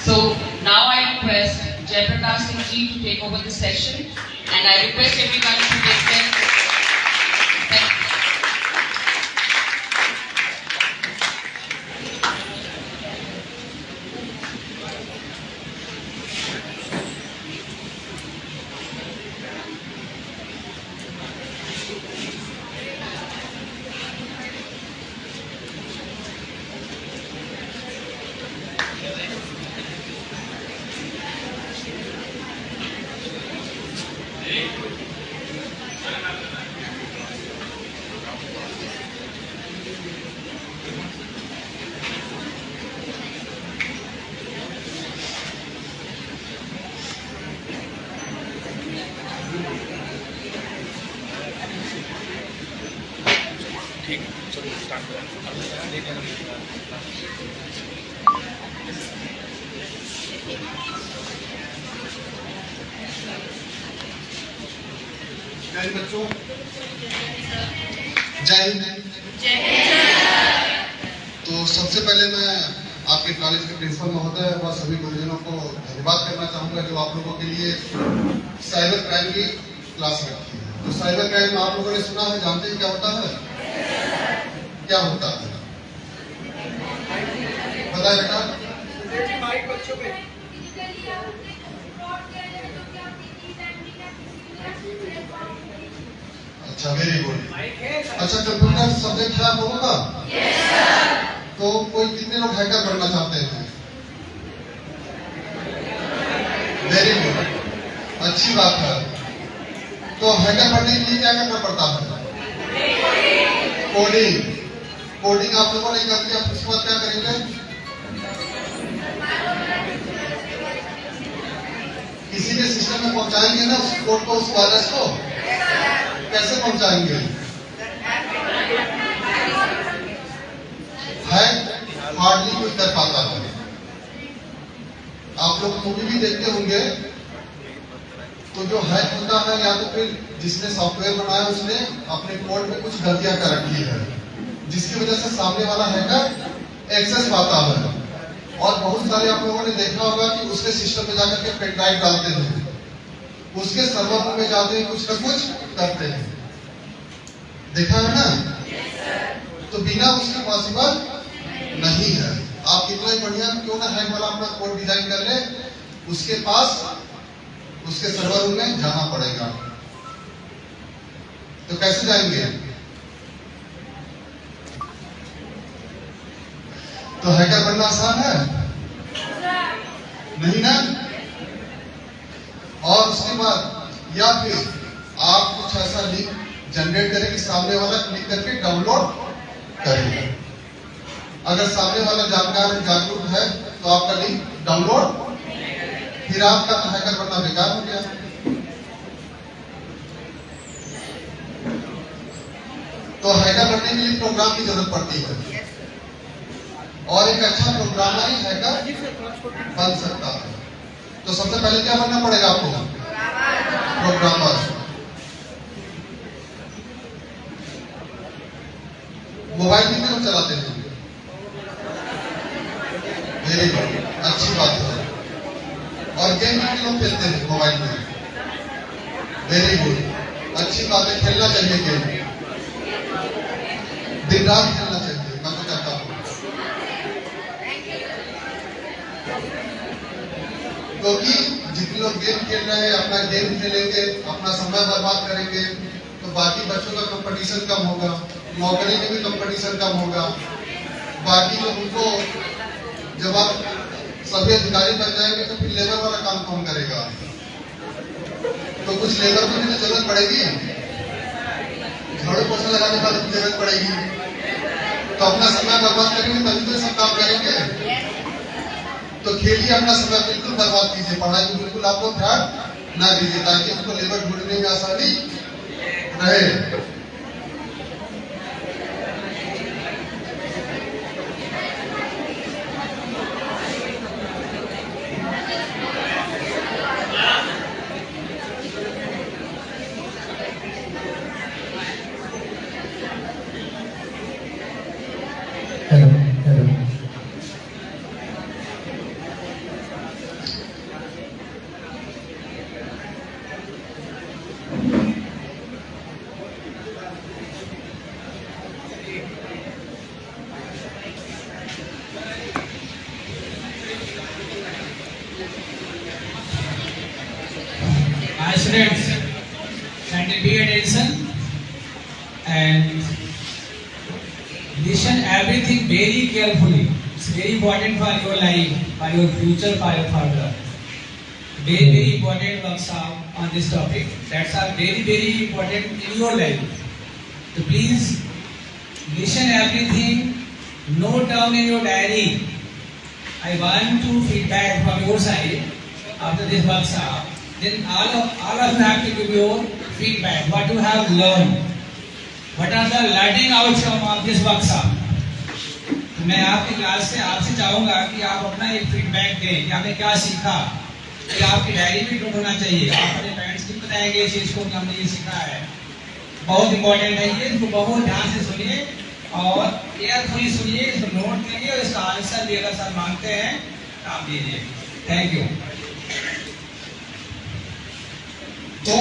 So now I request Jaiprakash Singh ji to take over the session, and I request everyone to take their. Thank you. बच्चों, जय हिंद। तो सबसे पहले मैं आपके कॉलेज के प्रिंसिपल महोदय और सभी गुरुजनों को धन्यवाद करना चाहूंगा जो आप लोगों के लिए साइबर क्राइम की क्लास रखी है। तो साइबर क्राइम आप लोगों ने सुना है, जानते हैं क्या होता है? क्या होता है पता है बेटा? अच्छा, वेरी गुड। अच्छा, कंप्यूटर सब्जेक्ट है आप लोगों का? तो कोई कितने लोग हैकर बनना चाहते हैं? वेरी गुड, अच्छी बात है। तो हैकर बनने के लिए क्या करना पड़ता है? कोडिंग। कोडिंग आप लोगों ने कर दिया, उसके बाद क्या करेंगे? किसी के सिस्टम में पहुंचाएंगे ना उस कोड को, उस वायरस को। कैसे पहुंचाएंगे? हैक हार्डली कोई कर पाता है। आप लोग मूवी भी देखते होंगे, तो जो हैक होता है या तो फिर जिसने सॉफ्टवेयर बनाया उसने अपने कोड में कुछ गलतियां कर रखी है, जिसकी वजह से सामने वाला हैकर एक्सेस पाता है। और बहुत सारे आप लोगों ने देखा होगा कि उसके सिस्टम में जाकर के पेन ड्राइव डालते हैं, उसके सर्वर में जाते हैं, कुछ न कुछ करते हैं। देखा है ना? तो बिना उसके पॉसिबल नहीं है। आप कितना ही बढ़िया क्यों ना हैक वाला अपना कोड डिजाइन कर ले, उसके पास उसके सर्वर रूम में जाना पड़ेगा। तो कैसे जाएंगे? तो हैकर बनना आसान है नहीं ना? और उसके बाद या फिर आप कुछ ऐसा लिंक जनरेट करें कि सामने वाला क्लिक करके डाउनलोड करें। अगर सामने वाला जानकार जागरूक है तो आपका लिंक डाउनलोड, फिर आपका हैकर बनना बेकार हो गया। तो हैकर बनने के लिए प्रोग्राम की जरूरत पड़ती है, और एक अच्छा प्रोग्रामर ही हैकर बन सकता है। तो सबसे पहले क्या बनना पड़ेगा आपको? प्रोग्रामर। मोबाइल कितने लोग चलाते हैं? वेरी गुड, अच्छी बात है। और गेम कितने लोग खेलते हैं मोबाइल में? वेरी गुड, अच्छी बात है। खेलना चाहिए गेम, दिन रात खेलना चाहिए, मैं तो कहता हूँ। क्योंकि जितने लोग गेम खेल रहे हैं, अपना गेम खेलेंगे, अपना समय बर्बाद करेंगे, तो बाकी बच्चों का कंपटीशन कम होगा, नौकरी में भी कंपटीशन कम होगा। बाकी जो उनको, जब आप सभी अधिकारी बन जाएंगे तो फिर लेबर वाला काम कौन करेगा? तो कुछ लेबर को भी तो जरूरत पड़ेगी, झाड़ू पोछा लगाने वाले की जरूरत पड़ेगी। तो अपना समय बर्बाद करेंगे तभी तो सब काम करेंगे। तो खेलिए, अपना समय बिल्कुल बर्बाद कीजिए, पढ़ाई को बिल्कुल आप लोग ध्यान ना दीजिए, ताकि उनको लेबर ढूंढने में आसानी रहे। students, kindly pay attention and listen everything very carefully. It's very important for your life, for your future, for your further. Very important workshop on this topic. That's are very important in your life. So please listen everything. Note down in your diary. I want to feedback from your side after this workshop. Then all of you have to give your feedback. What you have learned. What are the learning outcome of this workshop? तो मैं आपकी class से आपसे चाहूंगा कि आप अपना एक फीडबैक दें कि आपने क्या सीखा। कि आपकी डायरी में नोट होना चाहिए। आप अपने पेरेंट्स को बताएंगे इस चीज को कि हमने ये सीखा है। बहुत इंपॉर्टेंट है ये, इसको बहुत ध्यान से सुनिए और केयरफुली सुनिए, इसको नोट करिए और इसका आंसर भी अगर सर मांगते हैं तो आप दीजिए। Thank you. तो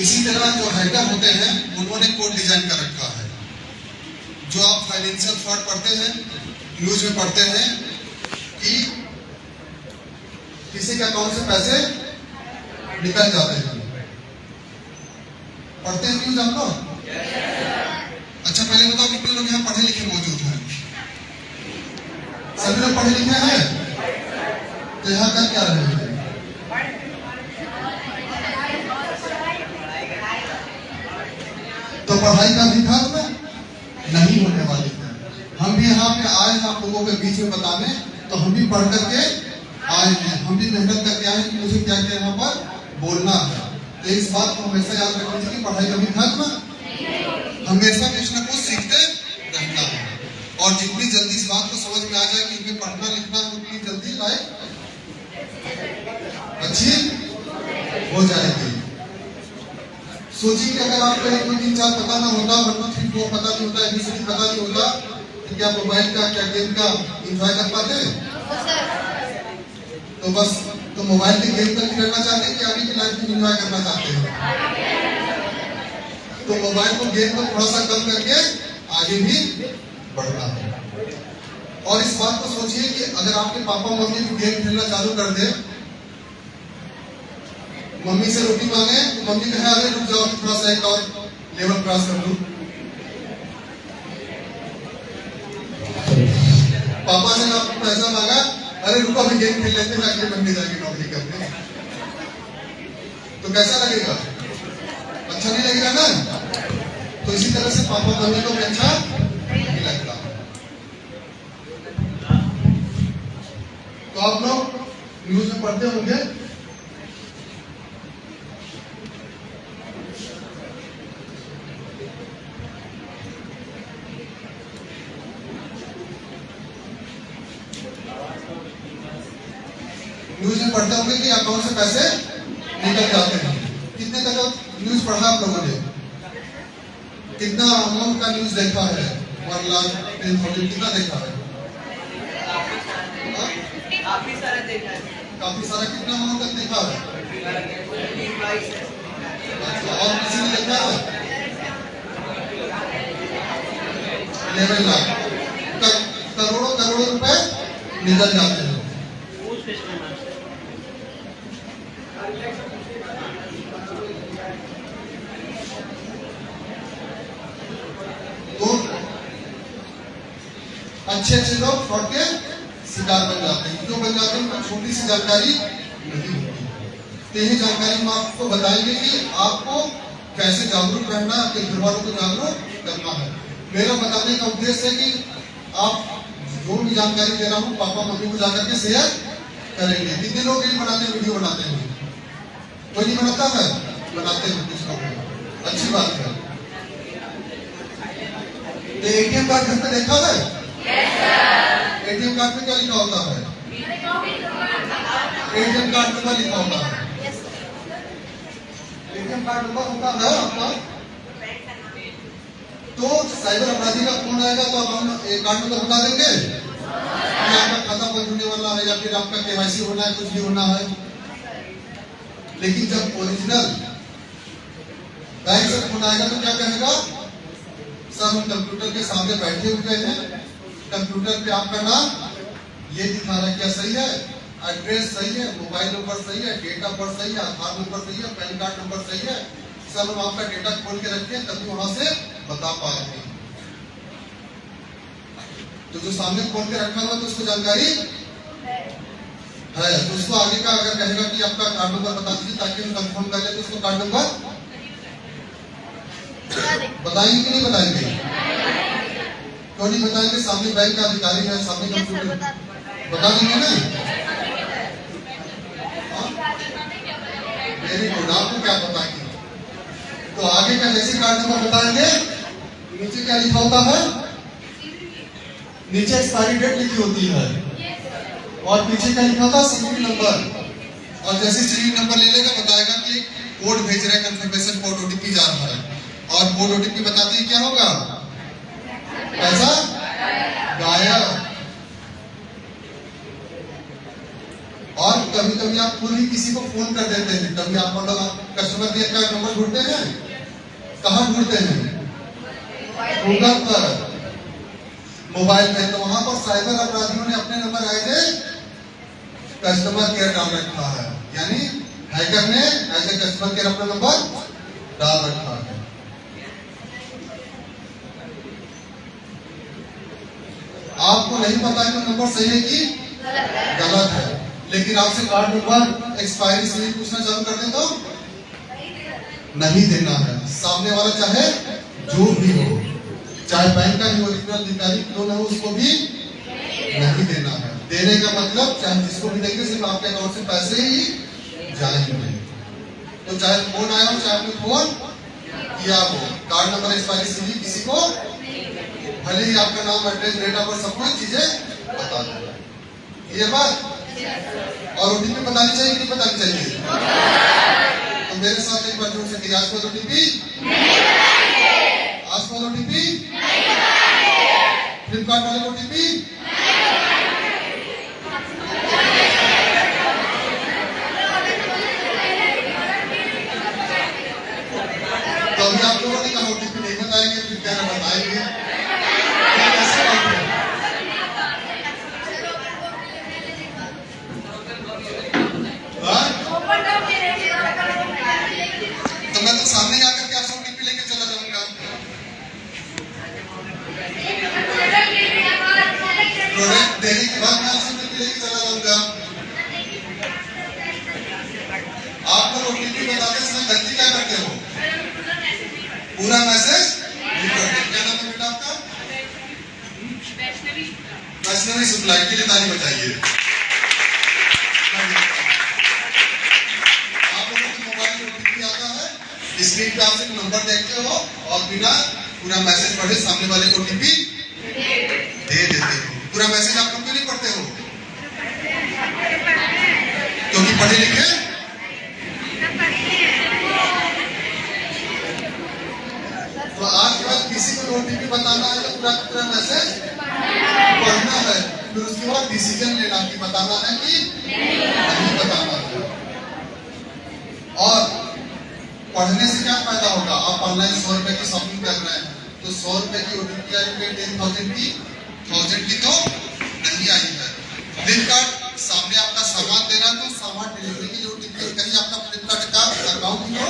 इसी तरह जो हेडर होते हैं उन्होंने कोड डिजाइन कर रखा है। जो आप फाइनेंशियल फ्रॉड पढ़ते हैं, न्यूज में पढ़ते हैं कि किसी के अकाउंट से पैसे निकल जाते हैं। पढ़ते हैं न्यूज आप लोग? अच्छा पहले बताओ कितने लोग यहाँ पढ़े लिखे मौजूद हैं? सभी लोग पढ़े लिखे हैं? तो यहाँ कर क्या रहे हैं? तो पढ़ाई का भी खत्म नहीं होने वाली है। हम भी यहाँ पे आए हैं आप लोगों के बीच में बताने, तो हम भी पढ़ करके आए हैं, हम भी मेहनत करके आए हैं कि मुझे क्या क्या यहाँ पर बोलना है। तो इस बात को हमेशा याद रखना चाहिए कि पढ़ाई कभी खत्म, हमेशा कुछ न कुछ सीखते रहना है। और जितनी जल्दी इस बात को समझ में आ जाए कि इनमें पढ़ना लिखना उतनी जल्दी लाइफ अच्छी हो जाएगी। सोचिए कि अगर आपको 1 2 3 4 पता ना होता, 1 2 3 4 पता नहीं होता, ABCD पता नहीं होता, तो क्या मोबाइल का क्या गेम का एंजॉय कर पाते? तो बस तो मोबाइल के गेम तक करना चाहते हैं कि आगे की लाइफ में एंजॉय करना चाहते हैं? तो मोबाइल को गेम को थोड़ा सा कम करके आगे भी बढ़ना है। और इस बात को सोचिए कि अगर आपके पापा मम्मी भी गेम खेलना चालू कर दे, मम्मी से रोटी मांगे तो मम्मी कहे अरे रुक जाओ थोड़ा सा एक और लेवल क्रॉस कर लूं। पापा ने आपको पैसा मांगा, अरे रुको अभी गेम खेल लेते हैं, अगले महीने जाके नौकरी करते। तो कैसा लगेगा? अच्छा नहीं लगेगा ना? तो इसी तरह से पापा मम्मी को भी अच्छा नहीं लगता। तो आप लोग न्यूज में पढ़ते होंगे न्यूज में पढ़ते होंगे कि अकाउंट से पैसे निकल जाते हैं। कितने तक न्यूज पढ़ा आप लोगों ने? कितना अमाउंट का न्यूज देखा है? 1 लाख 10,000 कितना देखा है? काफी सारा देखा है। काफी सारा कितना अमाउंट तक देखा है? अच्छा, और किसी ने देखा है? 11 लाख करोड़ों रुपए निकल जाते हैं। तो अच्छे लोग फ्रॉड के शिकार बन जाते हैं। क्यों बन जाते हैं? उनको छोटी सी जानकारी नहीं होती। तो यही जानकारी हम आपको बताएंगे कि आपको कैसे जागरूक रहना, आपके घर वालों को जागरूक करना है। मेरा बताने का उद्देश्य है कि आप जो भी जानकारी दे रहा हूँ पापा मम्मी को जाकर के शेयर करेंगे। कितने लोग रील बनाते हैं, वीडियो बनाते हैं? कोई नहीं बनाता है? बनाते हैं कुछ लोग, अच्छी बात है। तो ATM कार्ड घर पे देखा है? ATM कार्ड में क्या लिखा होता है? ATM कार्ड में क्या लिखा होता है? ATM कार्ड नंबर होता है आपका। तो साइबर अपराधी का फोन आएगा तो आप हम कार्ड नंबर बता देंगे कि आपका खाता बंद होने वाला है या फिर आपका KYC होना है, कुछ भी होना है। लेकिन जब ओरिजिनल बैंक से फोन आएगा तो क्या कहेगा? सर हम कंप्यूटर के सामने बैठे हुए हैं, कंप्यूटर पे आपका नाम ये दिखा रहा है, क्या सही है? एड्रेस सही है, मोबाइल नंबर सही है, डेट ऑफ बर्थ सही है, आधार नंबर सही है, पैन कार्ड नंबर सही है, सब हम आपका डेटा खोल के रखते हैं तभी वहां से बता पा रहे हैं। तो जो सामने खोल के रखा हुआ तो उसको जानकारी है, तो उसको आगे का अगर कहेगा कि आपका कार्ड नंबर बता दीजिए ताकि हम कंफर्म कर ले, तो उसको कार्ड नंबर बताएंगे कि नहीं बताएंगे? क्यों नहीं बताएंगे? सामने बैंक का अधिकारी है, सामने कंप्यूटर बता देंगे ना। वेरी गुड, आपको क्या बताएंगे? तो आगे का जैसे कार्ड नंबर बताएंगे, नीचे क्या लिखा होता है? नीचे एक्सपायरी डेट लिखी होती है और पीछे क्या लिखा होता है? CVV number. और जैसे सीवीवी नंबर ले लेगा बताएगा कि कोड भेज रहे हैं, कंफर्मेशन कोड ओटीपी जा रहा है, और कोड ओटीपी बताते ही क्या होगा? पैसा गायब। और कभी कभी आप खुद ही किसी को फोन कर देते हैं, कभी आप कस्टमर केयर का नंबर ढूंढते हैं, कहाँ ढूंढते हैं? गूगल पर, मोबाइल में, तो वहां पर साइबर अपराधियों ने अपने नंबर एज कस्टमर केयर डाल रखा है, यानी हैकर ने एज ए कस्टमर केयर अपना नंबर डाल रखा है। आपको नहीं पता कि नंबर सही है कि गलत है, लेकिन आपसे कार्ड नंबर एक्सपायरी से पूछना चालू कर दे तो नहीं देना है। सामने वाला चाहे जो भी हो, चाहे बैंक का ही ओरिजिनल अधिकारी क्यों ना हो, उसको भी नहीं देना है। देने का मतलब चाहे जिसको भी देंगे सिर्फ आपके अकाउंट से पैसे ही जाएंगे। तो चाहे फोन आया हो, चाहे आपने फोन किया हो, कार्ड नंबर एक्सपायरी से किसी को भले ही आपका नाम, एड्रेस, डेट ऑफ बर्थ सब कुछ चीजें बता देगा। ये बात। और ओटीपी बतानी चाहिए कि नहीं बतानी चाहिए? तो मेरे साथ एक बार जोड़ से आज पर ओटीपी, आज पर ओटीपी, फ्लिपकार्ट वाले ओटीपी, तो अभी आप लोगों ने कहा ओटीपी नहीं बताएंगे, फिर क्या बताएंगे? तो मैं तो सामने आकर के आपसे ओटीपी लेके चला जाऊंगा। प्रोडक्ट देने के बाद मैं आपसे ओटीपी लेके चला जाऊंगा। आप लोग ओटीपी बताते समय गलती क्या करते हो? पूरा मैसेज नहीं करते। क्या नाम है बेटा आपका? वैष्णवी शुक्ला, के लिए ताली बजाइए। आप लोगों को मोबाइल में ओटीपी आता है, स्क्रीन पे आप सिर्फ नंबर देखते हो और बिना पूरा मैसेज पढ़े सामने वाले को ओटीपी दे देते हो। पूरा मैसेज आप क्यों नहीं पढ़ते हो? क्योंकि पढ़े लिखे तो आज के बाद किसी को ओटीपी बताना है तो पूरा पूरा मैसेज पढ़ना है, फिर उसके बाद डिसीजन लेना कि बताना है कि नहीं बताना है। और पढ़ने से क्या फायदा होगा? आप ऑनलाइन 100 रुपए की शॉपिंग कर रहे हैं तो 100 रुपए की ओटीपी आई है, 10,000 की 1000 की तो नहीं आई है। फ्लिपकार्ट सामने आपका सामान देना तो सामान डिलीवरी की जो ओटीपी है, कहीं आपका फ्लिपकार्ट का अकाउंट को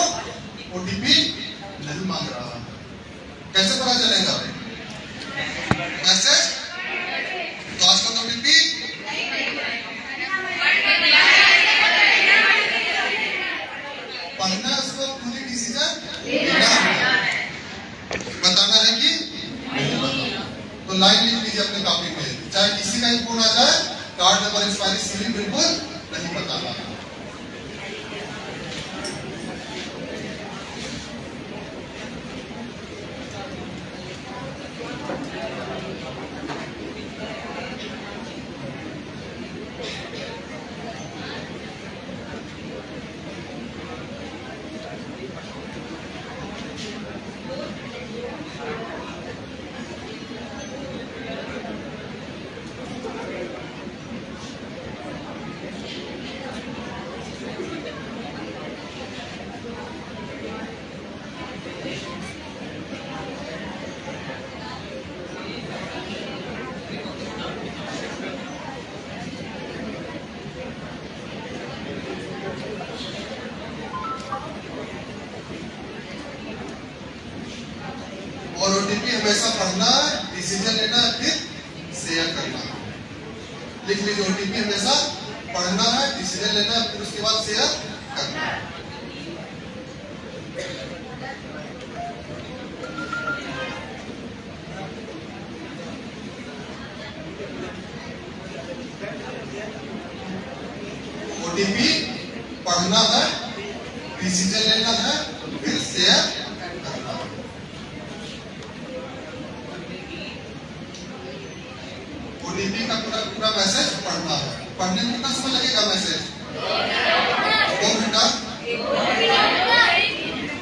ओटीपी नहीं मांग रहा है, कैसे पता चलेगा? मैसेज तो आज का ओटीपी पढ़ना है, उसको खुद ही डिसीजन लेना है, बताना है कि तो लाइन लिख लीजिए अपने कॉपी में, चाहे किसी का ही फोन आ जाए, कार्ड नंबर एक्सपायरी सीवी बिल्कुल नहीं बताना। प्लीज ओटीपी हमेशा पढ़ना है, डिसीजन लेना है, फिर उसके बाद शेयर करना है। ओटीपी पढ़ना है, डिसीजन लेना है, फिर शेयर करना है। ओटीपी का पूरा मैसेज पढ़ना है। पढ़ने में कितना समय लगेगा मैसेज? 2 घंटा।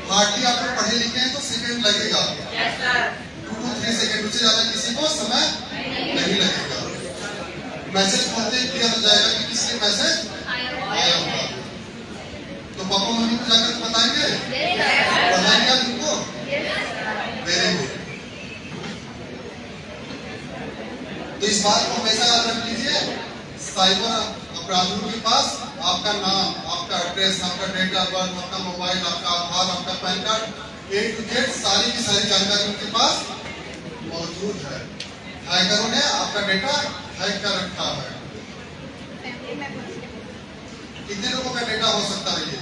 हार्डली आप लोग पढ़े लिखे हैं तो सेकंड लगेगा, 2 to 3 सेकंड, उससे ज्यादा किसी को समय नहीं लगेगा। मैसेज पढ़ते ही क्लियर हो जाएगा कि किसके मैसेज आया होगा। तो पापा मम्मी को जाकर बताएंगे, बताएंगे आप उनको? Very good. तो इस बात को हमेशा याद रख लीजिए, साइबर अपराधियों के पास आपका नाम, आपका एड्रेस, आपका डेट ऑफ बर्थ, आपका मोबाइल, आपका आधार, आपका pan card, A to Z सारी की सारी जानकारी उनके पास मौजूद है। हैकरों ने आपका डेटा हैक कर रखा है। कितने लोगों का डेटा हो सकता है ये?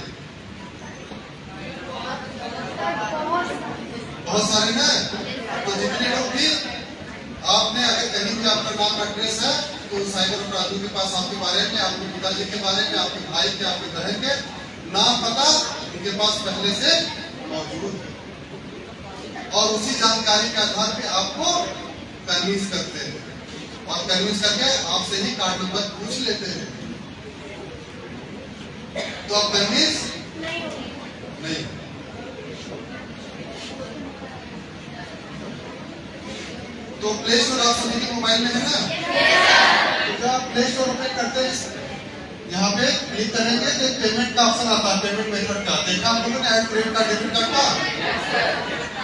बहुत सारे ना। तो जितने लोग भी आपने अगर कहीं भी आपका नाम एड्रेस है तो साइबर अपराधियों के पास आपके बारे में, आपके पिताजी के बारे में, आपके भाई के, आपके बहन के नाम पता उनके पास पहले से मौजूद है और उसी जानकारी के आधार पे आपको कन्विंस करते हैं और कन्विंस करके आपसे ही कार्ड नंबर पूछ लेते हैं। तो आप कन्विंस नहीं। तो प्ले स्टोर आप सभी के मोबाइल में है ना? तो जब आप प्ले स्टोर ओपन करते हैं, यहाँ पे क्लिक करेंगे तो पेमेंट का ऑप्शन आता है, पेमेंट मेथड का। देखा आप लोगों ने add credit card, debit card का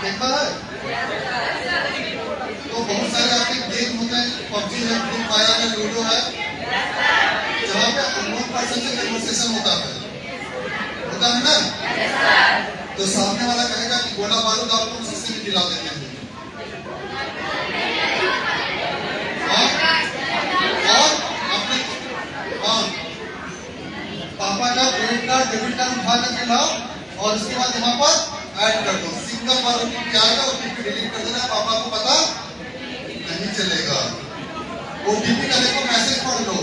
देखा है? तो बहुत सारे आपके गेम होते हैं, पबजी है, फ्री फायर है, लूडो है, जहाँ पे अननोन पर्सन से कन्वर्सेशन होता है ना? तो सामने वाला कहेगा कि गोला बारूद आपको सस्ते में दिला देते हैं। और अपने पापा का क्रेडिट कार्ड, डेबिट कार्ड उठा करके लाओ और उसके बाद यहाँ पर ऐड कर दो। सिंगल बार ओटीपी आएगा, ओटीपी डिलीट कर देना, पापा को पता नहीं चलेगा। ओटीपी का देखो मैसेज पढ़ लो,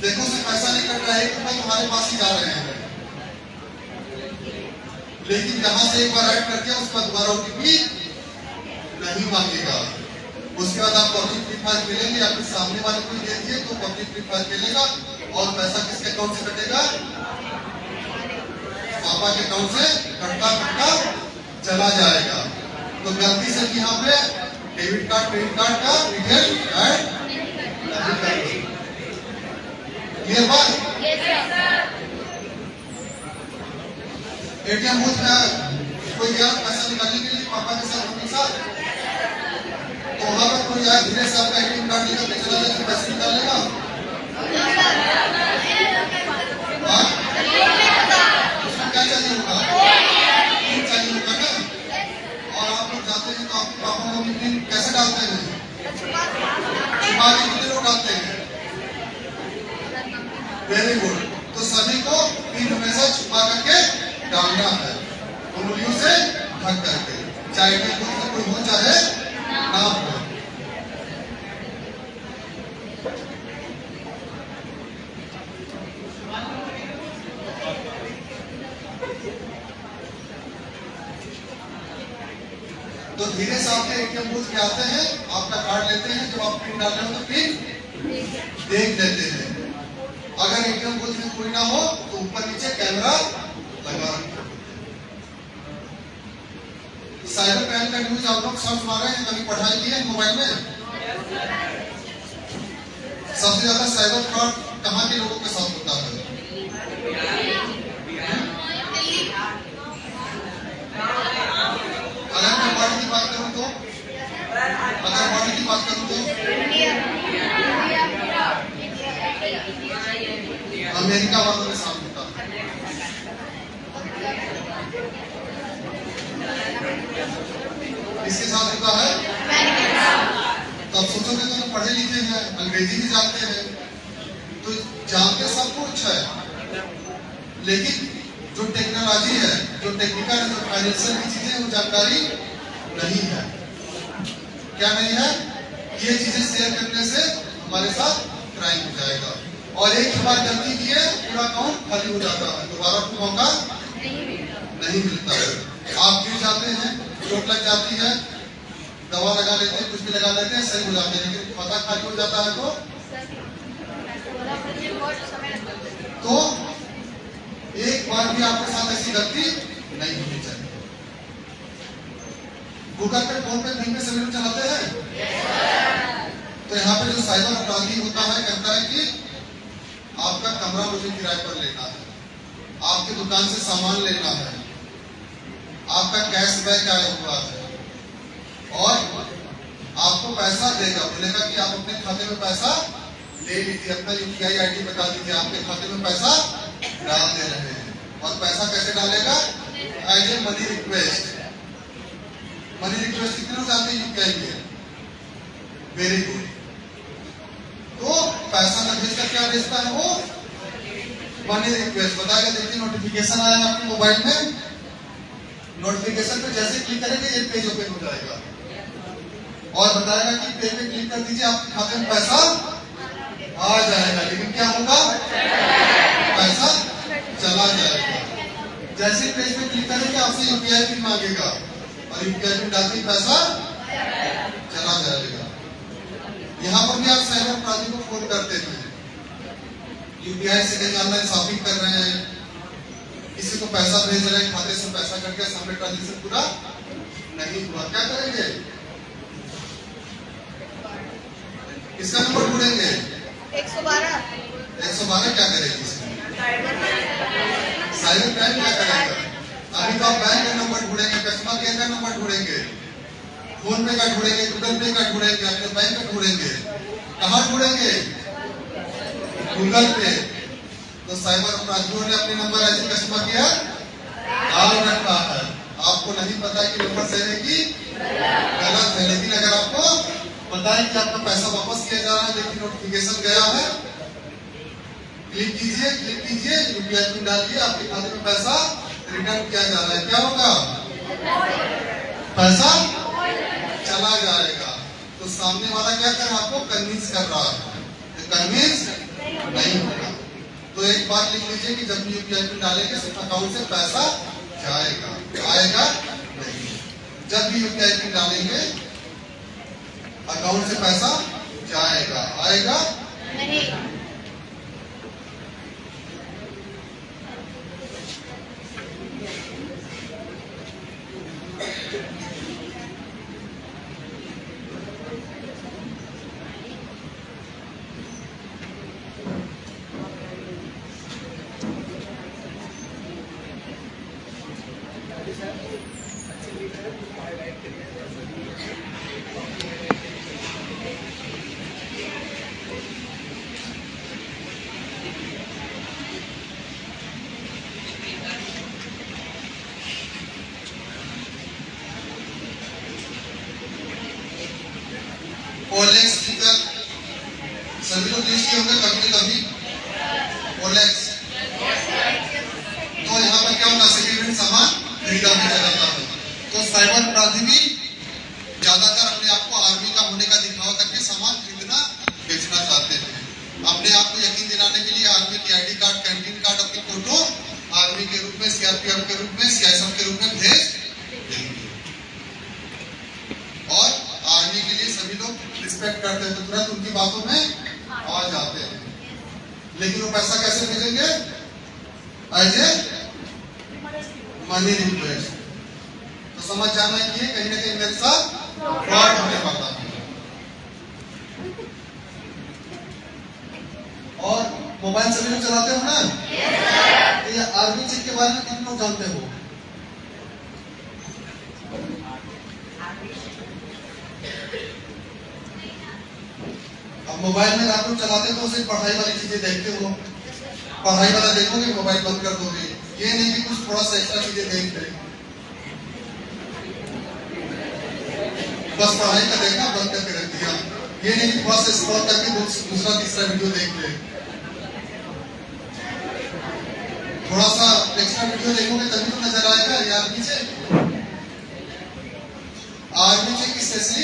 देखो उससे पैसा नहीं कट रहा है, तो मैं तुम्हारे पास ही जा रहे हैं। लेकिन जहां से एक बार ऐड कर दिया उसके बाद दोबारा ओटीपी नहीं मांगेगा। उसके बाद आप पब्लिक फ्री फायर खेलेंगे या फिर सामने वाले को दे दिए तो पब्लिक फ्री फायर खेलेगा और पैसा किसके अकाउंट से कटेगा? पापा के अकाउंट से कटता कटता चला जाएगा। तो गलती से यहाँ पे डेबिट कार्ड, क्रेडिट कार्ड का डिटेल ऐड नहीं करेंगे। क्लियर बात? एटीएम बूथ में कोई गया पैसा निकालने के लिए पापा के साथ, मम्मी के साथ, तो वहां पर कोई आया धीरे से आपका एटीएम कार्ड लेकर के चला जाए, पैसे निकाल लेगा? उसमें क्या चाहिए होगा? पिन चाहिए होगा ना? और आप लोग जाते हैं तो आपके पापा मम्मी पिन कैसे डालते हैं? छुपा के कितने लोग डालते हैं? Very good. तो सभी को पिन हमेशा छुपा करके डालना है, उंगलियों से ढक करके, चाहे कोई हो चाहे ना हो। तो धीरे से आपके एटीएम बूथ पे आते हैं, आपका कार्ड लेते हैं, जब आप पिन डाल रहे हो तो पिन देख लेते हैं। अगर एटीएम बूथ में कोई ना हो तो ऊपर नीचे कैमरा लगा रखो। साइबर क्राइम का न्यूज आप लोग सर्च मार रहे हैं, कभी पढ़ाई की है मोबाइल में? सबसे ज्यादा साइबर फ्रॉड कहाँ के लोगों के साथ होता है? अगर मैं बॉडी की बात करूं तो, अमेरिका वालों के साथ होता है। इसके साथ होता है। तब सोचोगे तो पढ़े लिखे हैं, अंग्रेजी भी जानते हैं, तो जानते सब कुछ है, लेकिन जो टेक्नोलॉजी है, जो टेक्निकल है, जो फाइनेंशियल की चीजें, वो जानकारी नहीं है। क्या नहीं है? ये चीजें शेयर करने से हमारे साथ क्राइम हो जाएगा, और एक बार गलती की है पूरा अकाउंट खाली हो जाता है, दोबारा को मौका नहीं मिलता है। आप गिर जाते हैं, चोट लग जाती है, दवा लगा लेते हैं, कुछ भी लगा लेते हैं, सही हो जाते हैं, लेकिन खाता खाली हो जाता है तो एक बार भी आपके साथ ऐसी गलती नहीं होनी चाहिए। गूगल पे, फोन पे, बैंक पे सभी लोग चलाते हैं। तो यहाँ पे जो साइबर अपराधी होता है, कहता है कि आपका कमरा मुझे किराए पर लेना है, आपकी दुकान से सामान लेना है, आपका कैश बैक आया हुआ है, और आपको पैसा देगा, बोलेगा कि आप अपने खाते में पैसा ले लीजिए, अपना यूपीआई आईडी बता दीजिए, आपके खाते में पैसा डाल दे रहे हैं। और पैसा कैसे डालेगा? As a money request. Money request कितने लोग आते हैं यूपीआई में? Very good. तो पैसा न भेजकर क्या भेजता है वो? Money request. बताएगा, देखिए नोटिफिकेशन आया है आपके मोबाइल में, नोटिफिकेशन पे जैसे क्लिक करेंगे एक पेज ओपन हो जाएगा और बताएगा कि पे पे क्लिक कर दीजिए, आपके खाते में पैसा आ जाएगा। लेकिन क्या होगा? पैसा चला जाएगा। जैसे पेज पे क्लिक करेंगे आपसे यूपीआई पिन मांगेगा, और यूपीआई पिन डालते ही पैसा चला जाएगा। यहाँ पर भी आप साइबर अपराधी को फोन करते हैं, यूपीआई से कहीं ऑनलाइन शॉपिंग कर रहे हैं, किसी को पैसा भेज रहे हैं, खाते से पैसा कट गया, सामने ट्रांजेक्शन पूरा नहीं हुआ, क्या करेंगे? किसका नंबर ढूंढेंगे? 112 क्या करेगी? साइबर क्राइम क्या करेगा? अभी तो आप बैंक का नंबर ढूंढेंगे, कस्टमर केयर का नंबर ढूंढेंगे, फोन पे का ढूंढेंगे, गूगल पे का ढूंढेंगे, अपने बैंक का ढूंढेंगे, कहाँ ढूंढेंगे? गूगल पे। तो साइबर अपराधियों ने अपने नंबर ऐसे कस्टमर केयर डाल रखा है। आपको नहीं पता कि नंबर सही है कि गलत है, लेकिन अगर आपको पता है कि आपका पैसा वापस किया जा रहा है, लेकिन नोटिफिकेशन गया है, क्लिक कीजिए, यूपीआई पिन डालिए, आपके खाते में पैसा रिटर्न किया जा रहा है, क्या होगा? पैसा चला जाएगा। तो सामने वाला क्या कर रहा है? आपको कन्विंस कर रहा है, कन्विंस नहीं होगा। तो एक बात लिख लीजिए कि जब भी यूपीआई पिन डालेंगे सिर्फ अकाउंट से पैसा जाएगा, आएगा नहीं। जब भी यूपीआई पिन डालेंगे अकाउंट से पैसा जाएगा, आएगा नहीं। ओलेक्स स्पीकर सभी लोग यूज किए होंगे कभी न कभी, ओलेक्स। तो यहाँ पर क्या होता है? सेकेंड हैंड सामान खरीदा बेचा जाता है। तो साइबर अपराधी भी ज्यादातर अपने आप को आर्मी का होने का दिखावा करके सामान खरीदना बेचना चाहते हैं। अपने आप को यकीन दिलाने के लिए आर्मी की आईडी कार्ड, कैंटीन कार्ड, अपनी फोटो आर्मी के रूप में, सीआरपीएफ के रूप में, सीआईएसएफ के रूप में भेज देंगे। और आर्मी के लिए सभी लोग रिस्पेक्ट करते हैं, तो तुरंत उनकी बातों में आ जाते हैं। लेकिन वो पैसा कैसे भेजेंगे? As a money request. तो समझ जाना कि कहीं ना कहीं मेरे साथ फ्रॉड होने वाला है। और मोबाइल सभी लोग चलाते हो ना? तो ये आर्मी चीज के बारे में कितने लोग जानते हो? अब मोबाइल में आप लोग चलाते तो सिर्फ पढ़ाई वाली चीजें देखते हो, पढ़ाई वाला देखोगे मोबाइल बंद कर दोगे। ये नहीं कि कुछ थोड़ा सा एक्स्ट्रा चीजें देख ले, बस पढ़ाई का देखना बंद करके रख दिया। ये नहीं कि थोड़ा सा स्क्रॉल करके दूसरा तीसरा वीडियो देख ले। थोड़ा सा एक्स्ट्रा वीडियो देखोगे तभी तो नजर आएगा। ये आर्मी चेक स्पेशली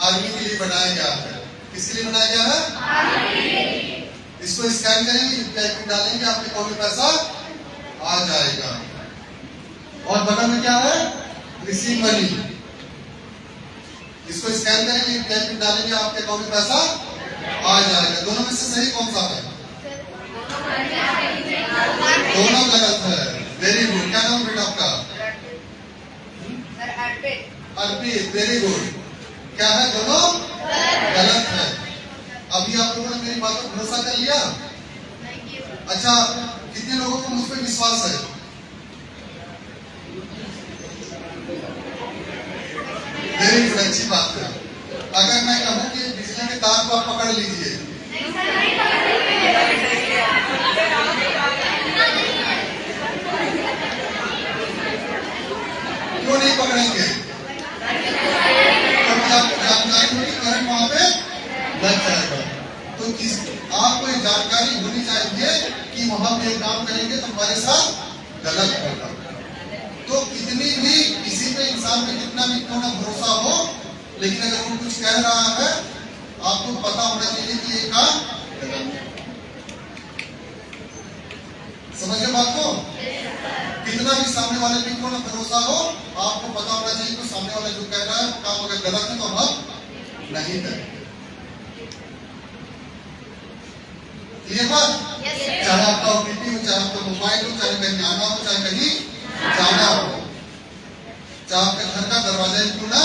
आर्मी के लिए बनाया गया है। किसके लिए बनाया गया है? इसको स्कैन करेंगे, यूपीआई पिन डालेंगे, आपके अकाउंट में पैसा आ जाएगा। और बटन में क्या है? Receive money. इसको स्कैन करेंगे, यूपीआई पिन डालेंगे, आपके अकाउंट में पैसा आ जाएगा। दोनों में से सही कौन सा है? दोनों गलत है। Very good. क्या नाम बेटा आपका? अर्पित। Very good. क्या है? दोनों गलत है। अभी आप लोगों ने मेरी बात पर भरोसा कर लिया? अच्छा, कितने लोगों को मुझ पर विश्वास है? वेरी गुड, अच्छी बात है। अगर मैं कहूं कि बिजली के तार को आप पकड़ लीजिए, क्यों नहीं पकड़ेंगे? क्योंकि आपको जानकारी होगी करंट वहां पे लग जाएगा। तो आपको ये जानकारी होनी चाहिए कि वहां पे काम करेंगे तो हमारे साथ गलत होगा। तो कितनी भी किसी पे इंसान पे कितना भी क्यों ना भरोसा हो, लेकिन अगर वो कुछ कह रहा है आपको पता होना चाहिए कि ये काम गलत है। समझ गए बात को? कितना भी सामने वाले पे क्यों ना भरोसा हो, आपको पता होना चाहिए कि सामने वाला जो कह रहा है काम अगर गलत है तो हम नहीं करें। ये बात, चाहे आपका ओटीपी हो, चाहे आपका मोबाइल हो, चाहे कहीं आना हो, चाहे कहीं जाना हो, चाहे आपके घर का दरवाजा ही क्यों ना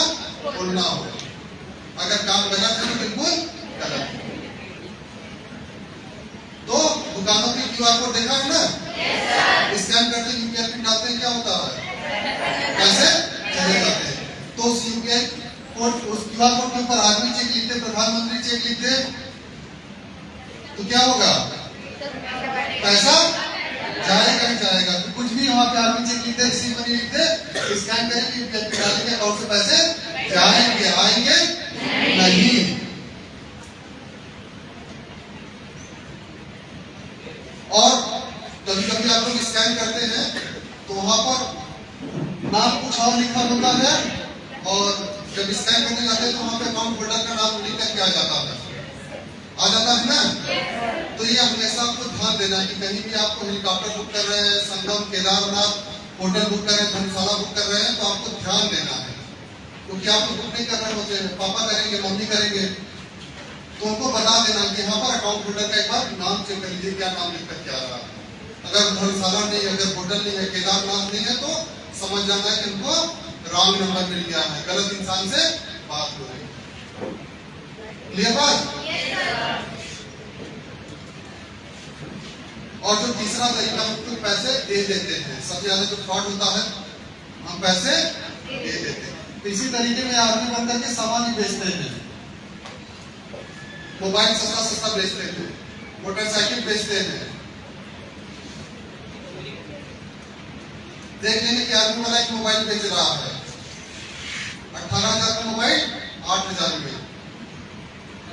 खोलना हो, अगर काम गलत है तो बिल्कुल गलत है। तो दुकानों की क्यूआर कोड देखा है ना? स्कैन करते यूपीआई पिन डालते हैं, क्या होता है? पैसे चले जाते हैं। तो उस यूपीआई कोड, उस क्यूआर कोड के ऊपर आदमी चेक लिखते, प्रधानमंत्री चेक लिखते, तो क्या होगा? पैसा जाएगा ही जाएगा। तो कुछ भी वहां पे आदमी चेक लिखते, रिसीव मनी लिखते, स्कैन करेंगे, यूपीआई पिन डालेंगे, अकाउंट से पैसे जाएंगे, आएंगे नहीं। और कभी कभी आप लोग स्कैन करते हैं तो वहां पर नाम कुछ और लिखा होता है, और जब स्कैन करने जाते हैं तो वहां पे अकाउंट होल्डर का नाम लिख करके आ जाता है ना? तो ये हमेशा आपको ध्यान देना है कि कहीं भी आपको हेलीकॉप्टर बुक कर रहे हैं, संगम, केदारनाथ होटल बुक कर रहे हैं, धर्मशाला बुक कर रहे हैं, तो आपको ध्यान देना है। क्योंकि आप बुक नहीं कर रहे होते हैं, पापा करेंगे, मम्मी करेंगे, तो उनको बता देना कि यहाँ पर अकाउंट होल्डर का एक बार नाम चेक कर लीजिए, क्या नाम लिख करके आ रहा है। अगर धर्मशाला नहीं है, अगर होटल नहीं है, केदारनाथ नहीं है, तो समझ जाना है कि उनको रॉन्ग नंबर मिल गया है, गलत इंसान से बात हो रही है। क्लियर बात? और जो तीसरा तरीका, हम कुछ पैसे दे देते हैं। सबसे ज्यादा जो फ्रॉड होता है, हम पैसे दे देते हैं। इसी तरीके में आदमी बन करके सामान ही बेचते हैं, मोबाइल सस्ता सस्ता बेचते हैं, मोटरसाइकिल बेचते हैं। देख लेंगे कि आदमी वाला एक मोबाइल बेच रहा है 18,000 का मोबाइल 8,000 में।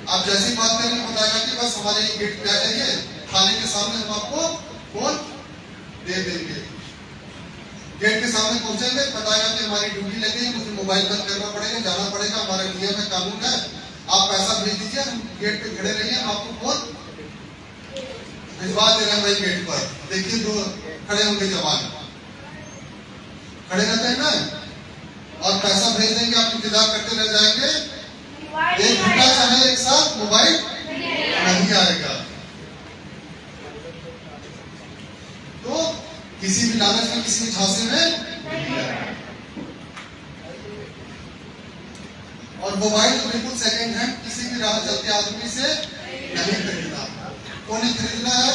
आप जैसी बात करेंगे बताएगा कि बस हमारे गेट पे आ जाइए, थाने के सामने हम आपको फोन दे देंगे। गेट के सामने पहुंचेंगे, बताएगा कि हमारी ड्यूटी लगी है, मुझे मोबाइल बंद करना पड़ेगा, जाना पड़ेगा, हमारा नियम है, कानून है, आप पैसा भेज दीजिए, हम गेट पे खड़े रहिए, हम आपको फोन भिजवा दे रहे हैं। वही गेट पर देखिए दो खड़े होंगे जवान, खड़े रहते हैं ना, और पैसा भेज देंगे, आप इंतजार करते रह जाएंगे। 1 घंटा चाहे एक साथ मोबाइल नहीं आएगा। तो किसी भी लालच में, किसी भी झांसे में नहीं आएगा। और मोबाइल तो बिल्कुल सेकंड हैंड किसी भी राह चलते आदमी से नहीं खरीदना। कौन नहीं खरीदना है?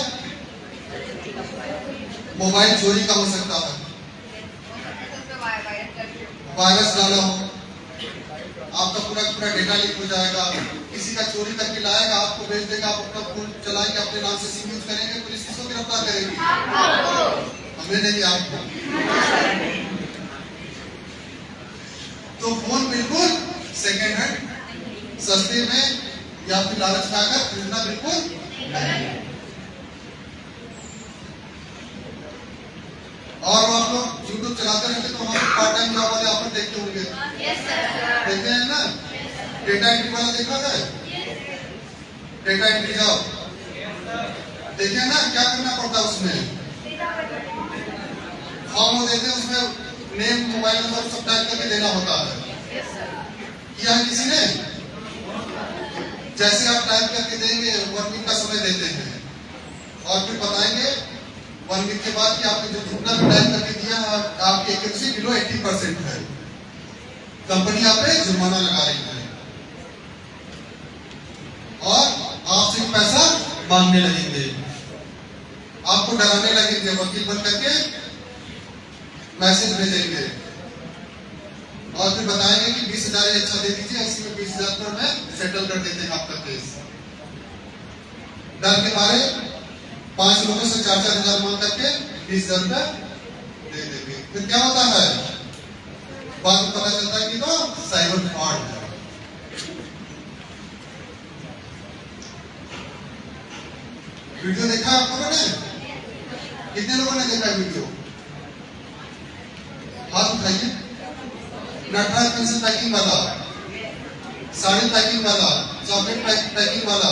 मोबाइल चोरी का हो सकता है, वायरस डाला हो, आपका पूरा पूरा डेटा लीक हो जाएगा, किसी का चोरी करके लाएगा, आपको भेज देगा, आप अपना फोन चलाएंगे, अपने नाम से सिम यूज करेंगे, पुलिस किसको गिरफ्तार करेगी? हमें नहीं, आपको। तो फोन बिल्कुल सेकेंड हैंड सस्ते में या फिर लालच खाकर खरीदना बिल्कुल नहीं। और आप लोग यूट्यूब चलाते रहते तो हमारे पार्ट टाइम जॉब वाले ऑफर देखते होंगे, देखते हैं ना? डेटा एंट्री वाला देखा है? डेटा एंट्री जॉब देखिए ना, क्या करना पड़ता है उसमें? फॉर्म वो देते हैं, उसमें नेम मोबाइल नंबर सब टाइप करके देना होता है। किया है किसी ने? जैसे आप टाइप करके देंगे 1 वीक का समय देते हैं और फिर बताएंगे 1 वीक के बाद कि आपने जो जितना भी टाइप करके दिया है आपकी एक्यूरेसी बिलो 80% है, कंपनी आप पे जुर्माना लगा रही है और आपसे पैसा मांगने लगेंगे, आपको डराने लगेंगे, वकील बन करके मैसेज भेजेंगे और फिर बताएंगे कि 20,000 अच्छा दे दीजिए, ऐसे में 20,000 पर मैं सेटल कर देते हैं आपका केस। डर के मारे 5 लोगों से 4-4 हजार मांग करके 20,000 रुपया दे देंगे। फिर क्या होता है? बाद में पता चलता है कि तो साइबर फ्रॉड है। वीडियो देखा आप लोगों ने? कितने लोगों ने देखा वीडियो? हाथ उठाइए। नटराज पेंसिल पैकिंग वाला, साड़ी पैकिंग वाला, चॉकलेट पैकिंग वाला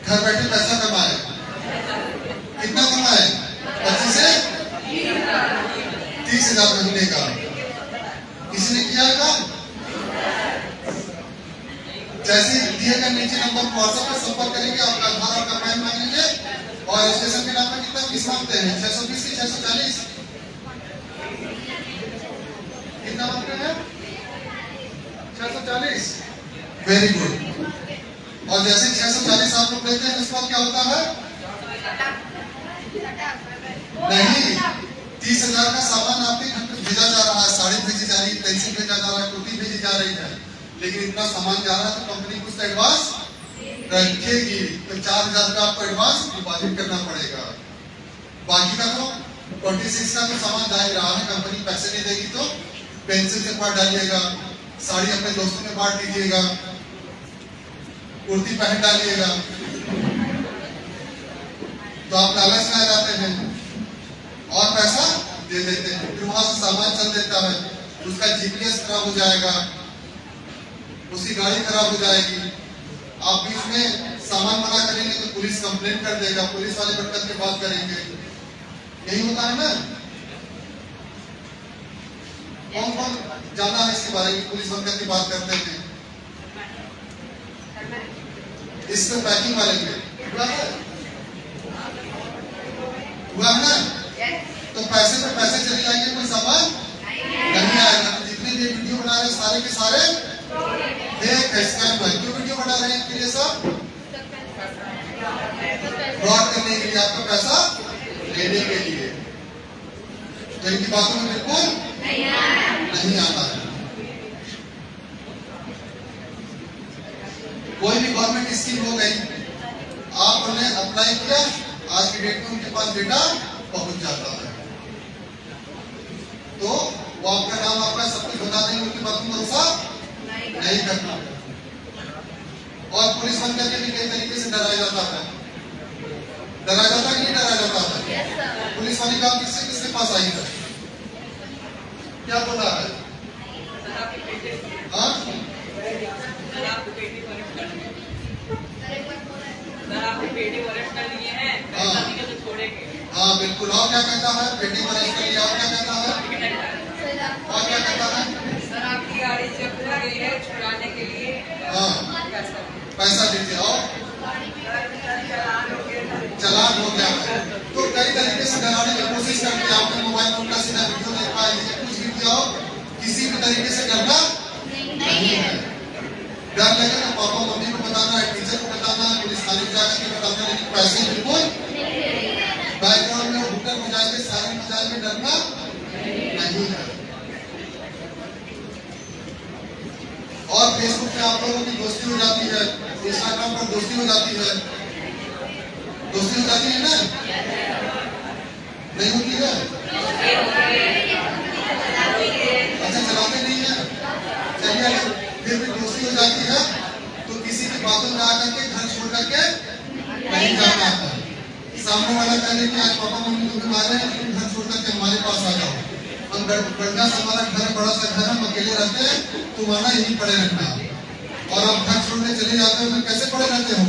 घर बैठे पैसा कमाए। कितना कमाए? 25 से 30,000 महीने का। किसी ने किया है काम? जैसे दिए गए नीचे नंबर व्हाट्सएप पर संपर्क करेंगे, आपका आधार और पैन मांगेंगे और रजिस्ट्रेशन के नाम पर कितना फीस मांगते हैं? 620 की 640? कितना मांगते हैं? 640। Very good. और जैसे 640 आप लोग लेते हैं, उसके बाद क्या होता है? नहीं, 30,000 का सामान आपके घर पे भेजा जा रहा है, साड़ी भेजी जा रही है, पेंसिल भेजा जा रहा है, टोपी भेजी जा रही है, लेकिन इतना सामान जा रहा है तो कंपनी कुछ एडवांस रखेगी, तो 4,000 का आपको एडवांस डिपॉजिट करना पड़ेगा। बाकी का तो 26 का तो सामान जा ही रहा है, कंपनी पैसे नहीं देगी तो पेंसिल से बांट डालिएगा, साड़ी अपने दोस्तों में बांट दीजिएगा, कुर्ती पहन डालिएगा, तो आप लालच में आ जाते हैं और पैसा दे देते हैं। फिर वहां से सामान चल देता है, उसका जीपीएस खराब हो जाएगा, उसकी गाड़ी खराब हो जाएगी, आप बीच में सामान मना करेंगे तो पुलिस कंप्लेंट कर देगा, पुलिस वाले बनकर के बात करेंगे। यही होता है ना? कौन कौन जाना है इसके बारे में? पुलिस बनकर की बात करते हैं। इसमें पैकिंग वाले में हुआ है ना? तो पैसे पे पैसे चले जाएंगे, कोई सामान नहीं आएगा। जितने भी वीडियो बना रहे सारे के सारे फेक है, स्कैम है। क्यों वीडियो बना रहे हैं? इनके लिए सब फ्रॉड करने के लिए, आपका पैसा लेने के लिए। तो इनकी बातों में बिल्कुल नहीं आता है। कोई भी गवर्नमेंट स्कीम हो गई, आपने अप्लाई किया, आज की डेट में उनके पास डेटा पहुंच जाता है, तो वो आपका नाम आपका सब कुछ बता देंगे, उनकी बात में भरोसा नहीं करना। और पुलिस बन करके भी कई तरीके से डराया जाता है। डरा जाता है कि नहीं डरा जाता है? पुलिस वाली काम किससे किसके पास आई है? क्या बोला है? हाँ? हाँ बिल्कुल। और क्या कहता है? बेटी को अरेस्ट कर लिया। और क्या कहता है? और क्या कहता है? सर आपकी गाड़ी जब्त हो गई है, छुड़ाने के लिए हाँ पैसा दीजिए। और चालान हो गया है। तो कई तरीके से डराने की कोशिश करते हैं। आपके मोबाइल में उल्टा सीधा वीडियो देख पाए, कुछ भी किया हो, किसी भी तरीके से डरना नहीं है। डर लगे तो पापा मम्मी को बताना है, टीचर को बताना है, पुलिस थाने जाकर के बताना है, लेकिन पैसे बिल्कुल बैकग्राउंड में हुटर बजा के सायरन बजा के डरना नहीं है। और फेसबुक पे आप लोगों की दोस्ती हो जाती है, इंस्टाग्राम पर दोस्ती हो जाती है, दोस्ती हो जाती है ना? नहीं होती है? अच्छा चलाते नहीं है? चलिए फिर भी दोस्ती हो जाती है तो किसी की बातों में आकर के घर छोड़ करके नहीं जाना है। सामने वाला कह रहे कि आज पापा मम्मी को बीमार है, लेकिन घर छोड़ करके हमारे पास आ जाओ, हम बढ़िया सा हमारा घर बड़ा सा घर, हम अकेले रहते हैं, तुम आना यहीं पड़े रहना। और आप घर छोड़ने चले जाते हो, फिर कैसे पड़े रहते हो?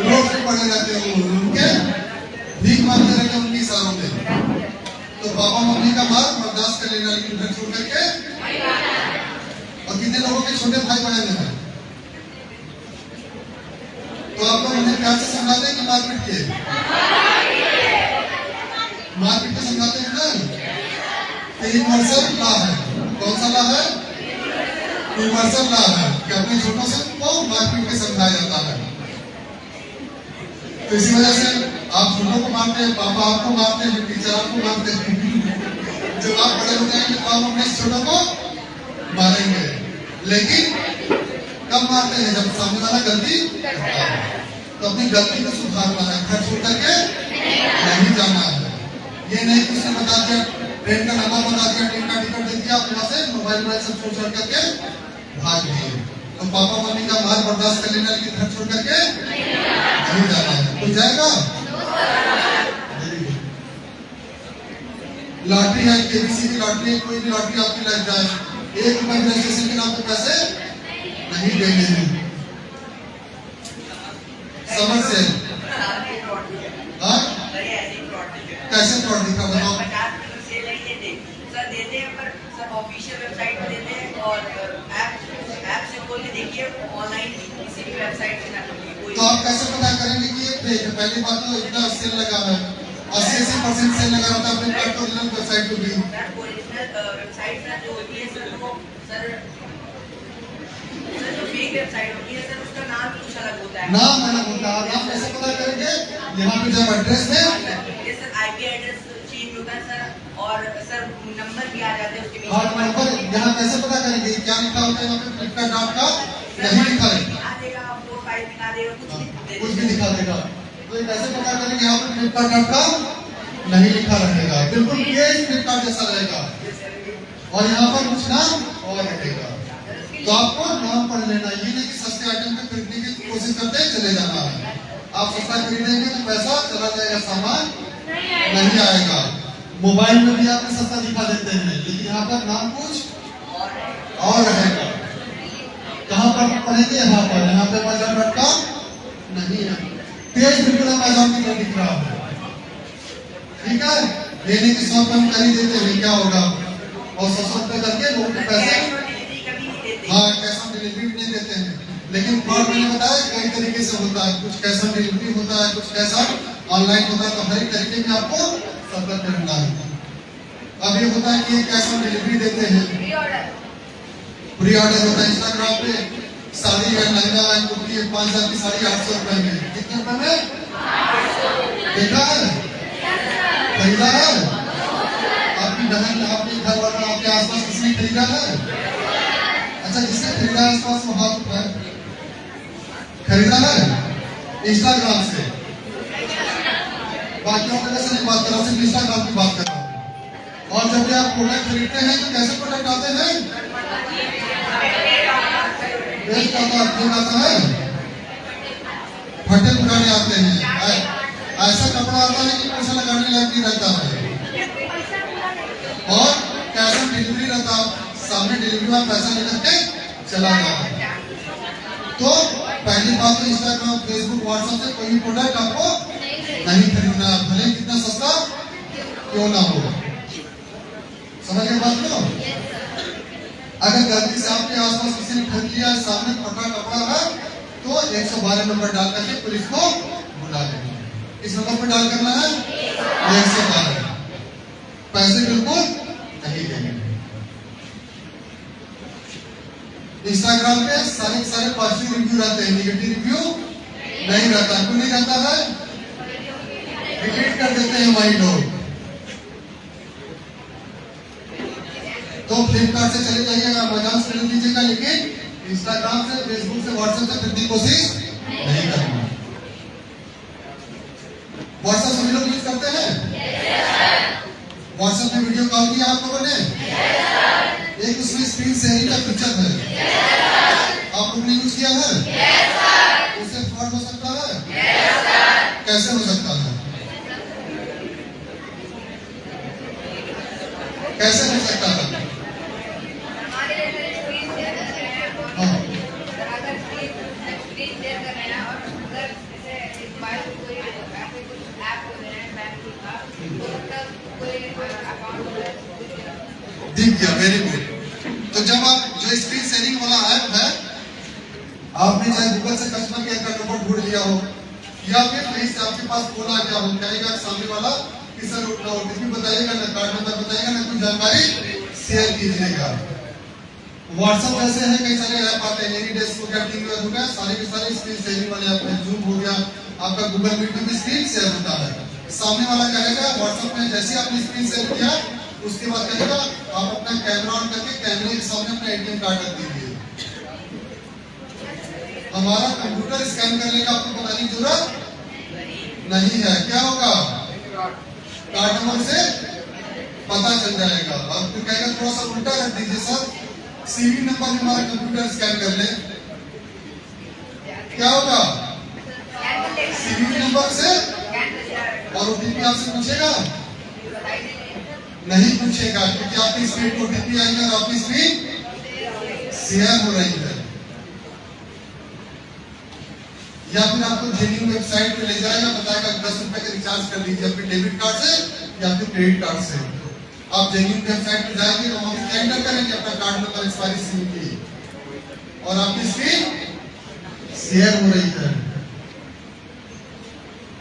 रोड पे पड़े रहते हो, उनके भीख मांगते रहते हो उनकी इशारों में। तो पापा मम्मी का मार बर्दाश्त कर लेना, लेकिन घर छोड़ करके। और कितने लोगों के छोटे भाई बहन हैं, तो आप लोग उन्हें प्यार से समझाते हैं कि मारपीट के? मारपीट के समझाते हैं ना? तो यूनिवर्सल लॉ है। कौन सा लॉ है? यूनिवर्सल लॉ है कि अपने छोटों से को मारपीट के समझाया जाता है। तो इसी वजह से आप छोटों को मारते हैं, पापा आपको मारते हैं, टीचर आपको मारते हैं। जब आप बड़े हो जाएंगे तो आप अपने छोटों को मारेंगे, लेकिन कब मारते हैं? जब सामने वाला गलती करता है। तो अपनी गलती को सुधारना है, घर छोड़ करके नहीं जाना है। ये नहीं कि उसने बता दिया, ट्रेन का नंबर बता दिया, ट्रेन का टिकट दे दिया, आप वहां से मोबाइल सब छोड़ करके भाग गए। तो पापा मम्मी का मार बर्दाश्त कर लेना, लेकिन घर छोड़ करके नहीं जाना है। कोई जाएगा? लॉटरी है, केबीसी की लॉटरी है, कोई भी लॉटरी आपकी लग जाए, 1 रुपए रजिस्ट्रेशन के नाम पे पैसे नहीं देंगे हैं। समझ से हाँ? कैसे फ्रॉड दिखा बताओ? सर देते हैं, पर सब ऑफिशियल वेबसाइट पे देते हैं, और ऐप से खोल के देखिए, ऑनलाइन किसी भी वेबसाइट से ना खोलिए। तो आप कैसे पता करेंगे कि ये फेक है? पहली बात तो इतना सेल लगा है, 80% सेल लगा रहता है अपने ओरिजिनल वेबसाइट पे भी। ओरिजिनल वेबसाइट ना जो होती है सर, वो सर जो फेक वेबसाइट होती है सर, उसका नाम कुछ अलग होता है। नाम अलग होता है। आप कैसे पता करेंगे? यहाँ पे जब एड्रेस है, ये सर आईपी एड्रेस चेंज होता है सर, और सर नंबर भी आ जाते हैं उसके हाँ नंबर। यहाँ कैसे पता करेंगे? क्या लिखा होता है यहाँ पे? फ्लिपकार्ट डॉट का नहीं लिखा है, दिखा देगा, 4 5 दिखा देगा, कुछ भी दिखा देगा। तो ये कैसे पता करेंगे? यहाँ पे फ्लिपकार्ट डॉट का नहीं लिखा रहेगा, बिल्कुल ये फ्लिपकार्ट जैसा रहेगा, और यहाँ पर कुछ नाम और रहेगा। तो आपको नाम पढ़ लेना, ये नहीं कि सस्ते आइटम पे खरीदने की कोशिश करते चले जाना है। आप सस्ता खरीदेंगे तो पैसा चला जाएगा, सामान नहीं आएगा। मोबाइल में भी आपको सस्ता दिखा देते हैं, लेकिन यहाँ पर नाम कुछ और रहेगा। कहाँ पर पढ़ेंगे? यहाँ पर, यहाँ पे Amazon.com नहीं है, पेज बिल्कुल Amazon की तरह दिख रहा है। ठीक है, लेने की 100 कम कर ही देते हैं, क्या होगा? और 100 रुपए करके लोगों के पैसे, हाँ कैश ऑन डिलीवरी भी नहीं देते हैं। लेकिन फ्रॉड मैंने बताया कई तरीके से होता है, कुछ कैश ऑन डिलीवरी होता है, कुछ कैश ऑन ऑनलाइन होता है। तो हर एक तरीके में आपको सतर्क रहना है। अब ये होता है कि कैश ऑन डिलीवरी देते हैं, प्री ऑर्डर होता है। इंस्टाग्राम पे साड़ी है, लहंगा है, कुर्ती है, 5000 की साड़ी 800 रुपए में। कितने रुपए में? देखा है? खरीदा है? आपकी बहन, आपके घर वाला, आपके आसपास किसी ने खरीदा है? अच्छा, जिसने खरीदा है आसपास वो हाथ उठाए। खरीदा है इंस्टाग्राम से? बाकियों वगैरह से नहीं बात कर रहा हूँ, सिर्फ इंस्टाग्राम की बात कर रहा हूँ। और जब भी आप प्रोडक्ट खरीदते हैं तो कैसे प्रोडक्ट आते हैं? वेस्ट आता है, फटे पुराने आते हैं। ऐसा कपड़ा आता है कि पैसा लगाने लायक नहीं रहता है, और कैश ऑन डिलीवरी रहता है, सामने डिलीवरी में पैसा लेकर के चला जाता है। तो पहली बात तो इंस्टाग्राम, फेसबुक, व्हाट्सएप से कोई भी प्रोडक्ट आपको नहीं खरीदना, भले कितना सस्ता क्यों ना हो। समझ गए बात को? अगर गलती से आपके आसपास किसी ने खरीद लिया, सामने फटा कपड़ा है, तो 112 नंबर डाल करके पुलिस को बुला लेना। इस नंबर पर डाल करना है 112। पैसे बिल्कुल नहीं देंगे। इंस्टाग्राम पे सारे पॉजिटिव रिव्यू रहते हैं, नेगेटिव रिव्यू नहीं रहता। क्यों नहीं रहता है? डिलीट कर देते हैं हमारी लोग। तो फ्लिपकार्ट से चले जाइएगा, Amazon से ले लीजिएगा, लेकिन इंस्टाग्राम से, फेसबुक से, व्हाट्सएप से खरीदने की कोशिश नहीं करना। व्हाट्सएप सभी लोग यूज करते हैं? व्हाट्सएप में वीडियो कॉल किया आप लोगों ने? एक उसमें स्क्रीन शेयरिंग का फीचर है, आप लोगों ने यूज किया है? उससे फ्रॉड हो सकता है? कैसे हो सकता है? कैसे हो सकता है? हमारे स्क्रीन शेयर कर रहे हैं और हाँ, अगर स्क्रीन शेयर कर रहे हैं और अगर जैसे मोबाइल में कोई ऐसे कुछ ऐप हो रहे हैं बैंकिंग का तो मतलब कोई अकाउंट हो रहा है दिख गया, वेरी गुड। तो जब आप जो स्क्रीन शेयरिंग वाला ऐप है, आपने चाहे गूगल से कस्टमर केयर का नंबर ढूंढ लिया हो या फिर कहीं से आपके पास फोन आ गया हो, कहेगा सामने वाला कि सर ना ओटीपी बताइएगा, ना कार्ड नंबर बताइएगा, ना कोई जानकारी शेयर कीजिएगा। व्हाट्सएप जैसे है, कई सारे ऐप आते हैं, एनी डेस्क हो गया, टीम हो गया, सारे के सारे स्क्रीन शेयरिंग वाले ऐप हैं। जूम हो गया, आपका गूगल मीट में भी स्क्रीन शेयर होता है। सामने वाला कहेगा व्हाट्सएप में जैसे आपने स्क्रीन शेयर किया, उसके बाद कहेगा आप अपना कैमरा ऑन करके कैमरे के सामने अपना एटीएम कार्ड रख दीजिए। हमारा कंप्यूटर स्कैन करने का आपको बताने की जरूरत नहीं है। क्या होगा? कार्ड नंबर से पता चल जाएगा। अब फिर कहेगा थोड़ा सा उल्टा रख दीजिए सर, सीवी नंबर हमारा कंप्यूटर स्कैन कर ले। क्या होगा? सीवी नंबर से और ओटीपी आपसे पूछेगा? नहीं पूछेगा, क्योंकि आपकी स्क्रीन को ओटीपी आएगा और आपकी स्क्रीन शेयर हो रही है। या फिर आपको जेन्युइन वेबसाइट पे ले जाएगा, बताएगा 10 रुपए का रिचार्ज कर लीजिए अपने डेबिट कार्ड से या फिर क्रेडिट कार्ड से। आप जेन्युइन वेबसाइट पे जाएंगे तो वहां पे एंटर करेंगे अपना कार्ड नंबर, एक्सपायरी सीवी की, और आपकी स्क्रीन शेयर हो रही है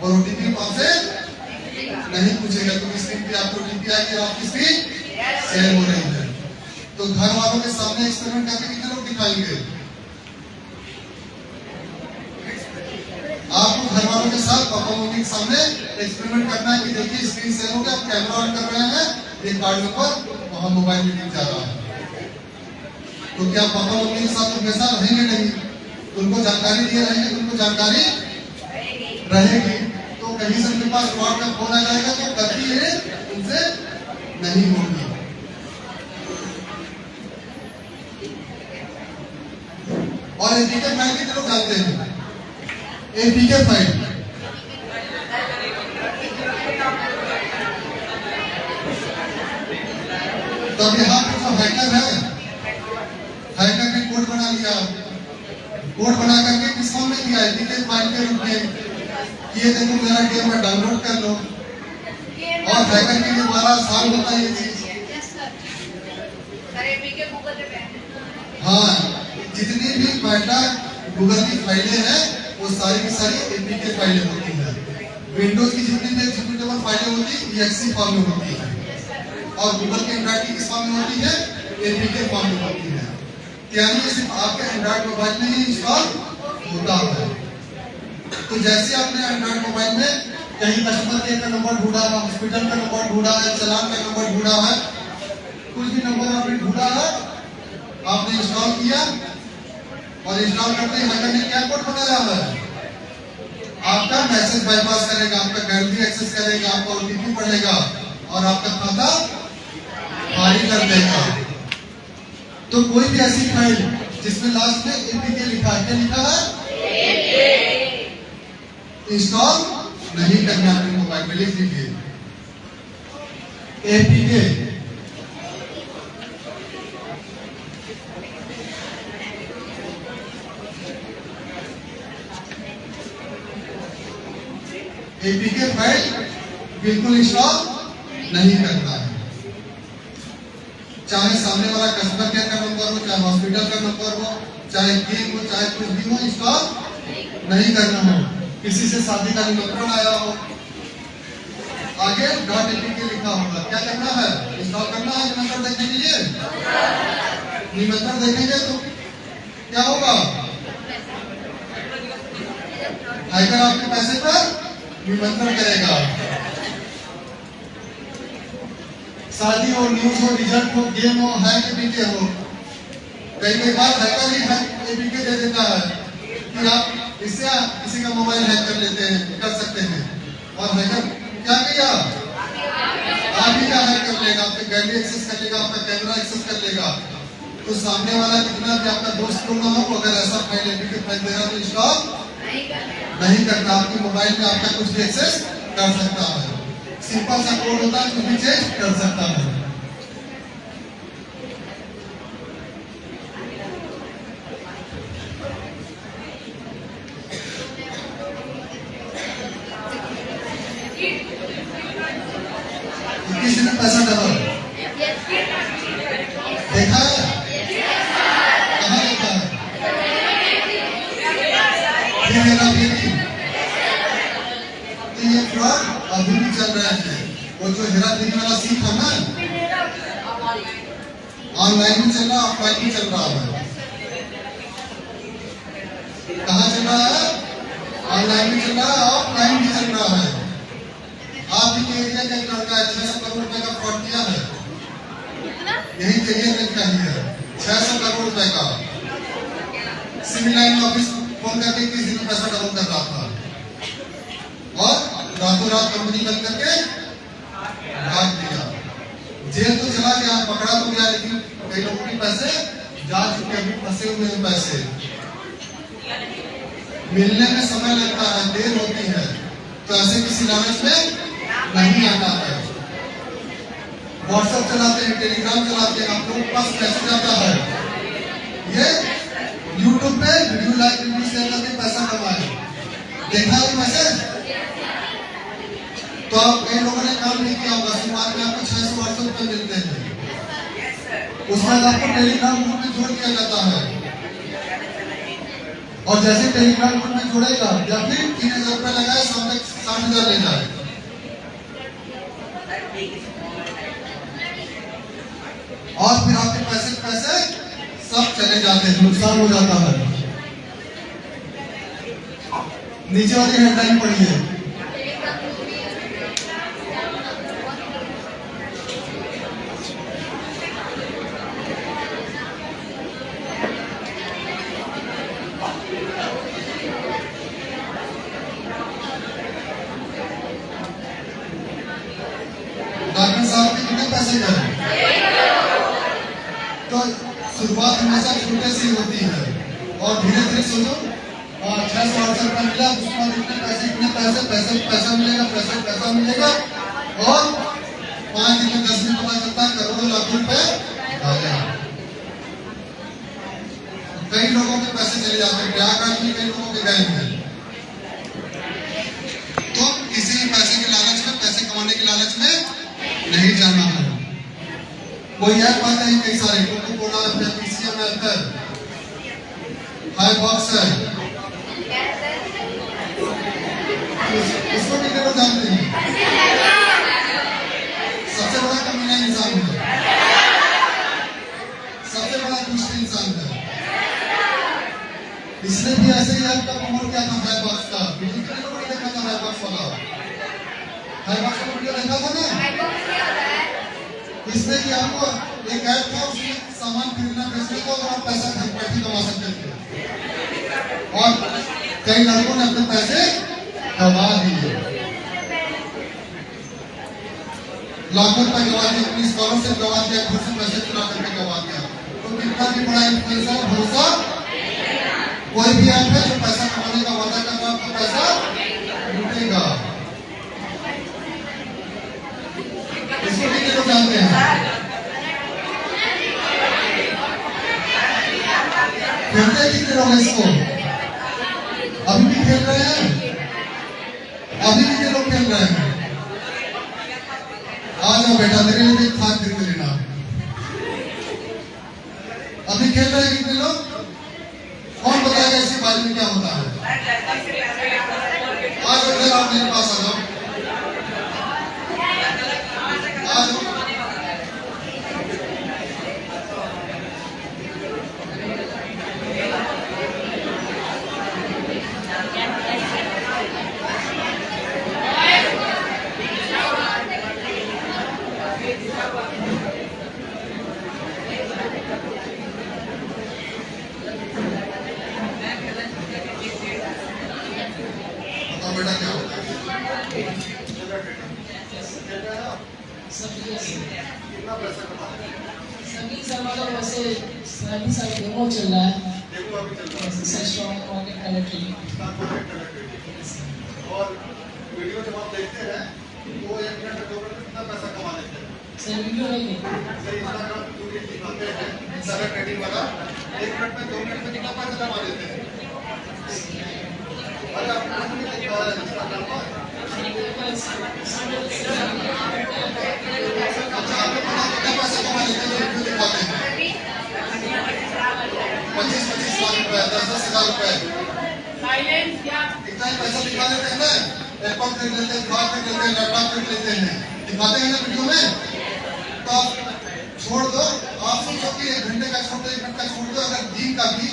और ओटीपी आपसे नहीं पूछेगा, क्योंकि स्क्रीन पे आपको ओटीपी आएगी और आपकी स्क्रीन शेयर हो रही है। तो घर वालों के सामने एक्सपेरिमेंट करके कितने लोग दिखाएंगे? आपको घर वालों के साथ पापा मम्मी के सामने एक्सपेरिमेंट करना है कि देखिए स्क्रीन शेयर हो गया, आप कैमरा ऑन कर रहे हैं, ये कार्ड नंबर वहां मोबाइल में दिख जा रहा है। तो क्या पापा मम्मी के साथ हमेशा रहेंगे? नहीं, उनको जानकारी दिए रहेंगे, उनको जानकारी रहेगी। तो कहीं से उनके पास फ्रॉड का फोन आ जाएगा तो गलती है उनसे नहीं होगी। और एपीके फाइल कितने लोग जानते हैं? एपीके फाइल तो अब यहाँ पे जो हैकर है, हैकर ने कोड बना लिया, कोड बना करके किस फॉर्म में दिया? एपीके फाइल के रूप में। ये देखो मेरा गेम में डाउनलोड कर लो, और हैकर के लिए बड़ा आसान होता है ये चीज। हाँ, जितनी भी डाटा गूगल की फाइलें हैं वो सारी की सारी एपीके फाइलें होती हैं। विंडोज की जितनी भी एग्जीक्यूटेबल फाइलें होती है एक्सी फॉर्म में होती है, और गूगल के एंड्रॉइड की किस फॉर्म में होती है? एपीके फॉर्म में होती है। यानी ये सिर्फ आपके एंड्रॉइड मोबाइल में ही इंस्टॉल होता है। तो जैसे आपने एंड्रॉइड मोबाइल में कहीं कस्टमर केयर का नंबर ढूंढा है, हॉस्पिटल का नंबर ढूंढा है, चालान का नंबर ढूंढा है, कुछ भी नंबर आपने ढूंढा है, आपने इंस्टॉल किया, और इंस्टॉल करते ही हैकर ने क्या कोड बनाया है? आपका मैसेज बाईपास करेगा, आपका गैलरी एक्सेस करेगा, आपका ओटीपी पढ़ेगा और आपका खाता खाली कर देगा। तो कोई भी ऐसी फाइल जिसमें लास्ट में एपीके लिखा है, क्या लिखा है? इंस्टॉल नहीं करना अपने मोबाइल में, लिख लीजिए एपीके। एपीके फाइल बिल्कुल इंस्टॉल नहीं करना है। चाहे सामने वाला कस्टमर केयर का नंबर हो, चाहे हॉस्पिटल का नंबर हो, चाहे गेम हो, चाहे कुछ भी हो, इंस्टॉल नहीं करना हो। किसी से शादी का निमंत्रण आया हो, आगे .apk लिखा होगा, क्या करना है? इंस्टॉल करना है। निमंत्रण देखने के लिए निमंत्रण देखेंगे तो क्या होगा? हैकर आपके पैसे पर निमंत्रण करेगा। शादी हो, न्यूज हो, रिजल्ट हो, गेम हो, हैक एपीके हो, कई बार हैकर ही एपीके दे देता है कि आप इससे किसी का मोबाइल हैक कर लेते हैं, कर सकते हैं। और हैकर क्या किया? आप ही का हैक कर लेगा, आपके गैलरी एक्सेस कर लेगा, आपका कैमरा एक्सेस कर लेगा। तो सामने वाला कितना भी आपका दोस्त क्यों ना हो, अगर ऐसा फाइल एपीके फाइल दे रहा तो इंस्टॉल नहीं करता, आपके मोबाइल में आपका कुछ भी एक्सेस कर सकता है। सिंपल सा कोड होता है, कुछ भी चेंज कर सकता है। किसी ने पैसा डाला देखा है? कहाँ देखा है? फिर हेराफेरी। तो ये फ्रॉड अभी भी चल रहा है। वो जो हेराफेरी वाला सीन था ना, ऑनलाइन भी चल रहा, ऑफलाइन भी चल रहा है। कहाँ चल रहा है? ऑनलाइन भी चल रहा है, ऑफलाइन भी चल रहा है। आप ही के एरिया का एक लड़का है, 600 करोड़ रुपए का फ्रॉड किया है। यही एरिया का ही है, 600 करोड़ रुपए का। सिविल लाइन ऑफिस फोन करके किसी दिन पैसा डबल कर रहा था और रातों रात कंपनी बंद करके भाग दिया। जेल तो चला गया, पकड़ा तो गया, लेकिन कई लोगों के पैसे जा चुके, अभी फंसे हुए हैं। पैसे मिलने में समय लगता है, देर होती है, तो ऐसे किसी लालच में नहीं आना है। व्हाट्सएप चलाते हैं, टेलीग्राम चलाते हैं, आप लोगों के पास मैसेज आता है, ये यूट्यूब पे वीडियो लाइक वीडियो शेयर करके पैसा कमाए। देखा है मैसेज? तो आप कई लोगों ने काम नहीं किया होगा, शुरुआत में आपको 600-800 रुपए मिलते हैं, उसके बाद आपको टेलीग्राम ग्रुप में जोड़ दिया जाता है, और जैसे टेलीग्राम ग्रुप में जोड़ेगा या फिर 3000 रुपए लगाए, 60,000 ले जाए, और फिर आपके पैसे सब चले जाते हैं, नुकसान हो जाता है। नीचे वाली हेडलाइन पढ़िए। डॉक्टर साहब के कितने पैसे गए? तो शुरुआत हमेशा छोटे से ही होती है, और धीरे धीरे सोचो 600-800 रुपया मिला, उसके बाद इतने पैसा मिलेगा, पैसा मिलेगा, और 5 दिन में 10 दिन पता चलता है करोड़ों लाखों रुपए आ गया। कई लोगों के पैसे चले जाते हैं, प्रयागराज में कई लोगों के गए हैं। तो किसी भी पैसे के लालच में, पैसे कमाने के लालच में नहीं जाना है। कोई ऐप आते हैं कई सारे, कोका-कोला है, पेप्सी है, हाईबॉक्स है, उसको भी लोग जानते हैं। सबसे बड़ा कमीना इंसान है, सबसे बड़ा दुष्ट इंसान है। इसने भी ऐसे ही ऐप का प्रमोट किया था, हाईबॉक्स का वीडियो। कितने लोगों ने देखा था हाईबॉक्स वाला? हाईबॉक्स का वीडियो देखा था ना? इसमें कि आपको एक ऐप था, उसमें सामान खरीदना बेचने का, और आप पैसा घर बैठे कमा सकते थे, और कई लड़कों ने अपने पैसे गवा दिए, लाखों रुपए गवा दिए, अपनी स्कॉलरशिप गवा दिया, घर से पैसे चुरा करके गवा दिया। तो कितना भी बड़ा इन्फ्लुएंसर भरोसा, कोई भी ऐप है जो पैसा कमाने का वादा कर रहा है, आपको पैसा लूटेगा। इसको कितने लोग जानते हैं? खेलते कितने लोग इसको? अभी भी खेल रहे हैं? अभी भी लोग खेल रहे हैं? आ जाओ बेटा, मेरे लिए एक खाद खरीद लेना। अभी खेल रहे हैं कितने लोग? कौन बताएगा इसके बारे में क्या होता है? आ जाओ, आप मेरे पास आ जाओ, आ जाओ। बेटा क्या होता है? सभी सर्वर वैसे सभी सारे डेमो चल रहा है। वो अभी चल रहा है। It's a strong market color trading. Stock market connect और वीडियो जब आप देखते हैं तो 1 मिनट में 2 मिनट में कितना पैसा कमा लेते हैं। So video like it. Sir Instagram पे वीडियो दिखाते हैं इंस्टाग्राम ट्रेडिंग वाला 1 मिनट में 2 मिनट में कितना पैसा कमा लेते हैं। अरे आपको नहीं देखा है इंस्टाग्राम पर। अच्छा आपको पता कितना पैसा कमा लेते हैं वीडियो दिखाते हैं 25-25 लाख रुपए 10-10 हजार रुपए इतना ही पैसा दिखा लेते हैं ना। एयरपोर्ट खरीद लेते हैं, कार खरीद लेते हैं, लैपटॉप खरीद लेते हैं, दिखाते हैं ना वीडियो में। तो आप छोड़ दो, आप सोचो कि 1 घंटे का छोड़ दो, 1 मिनट का छोड़ दो, अगर दिन का भी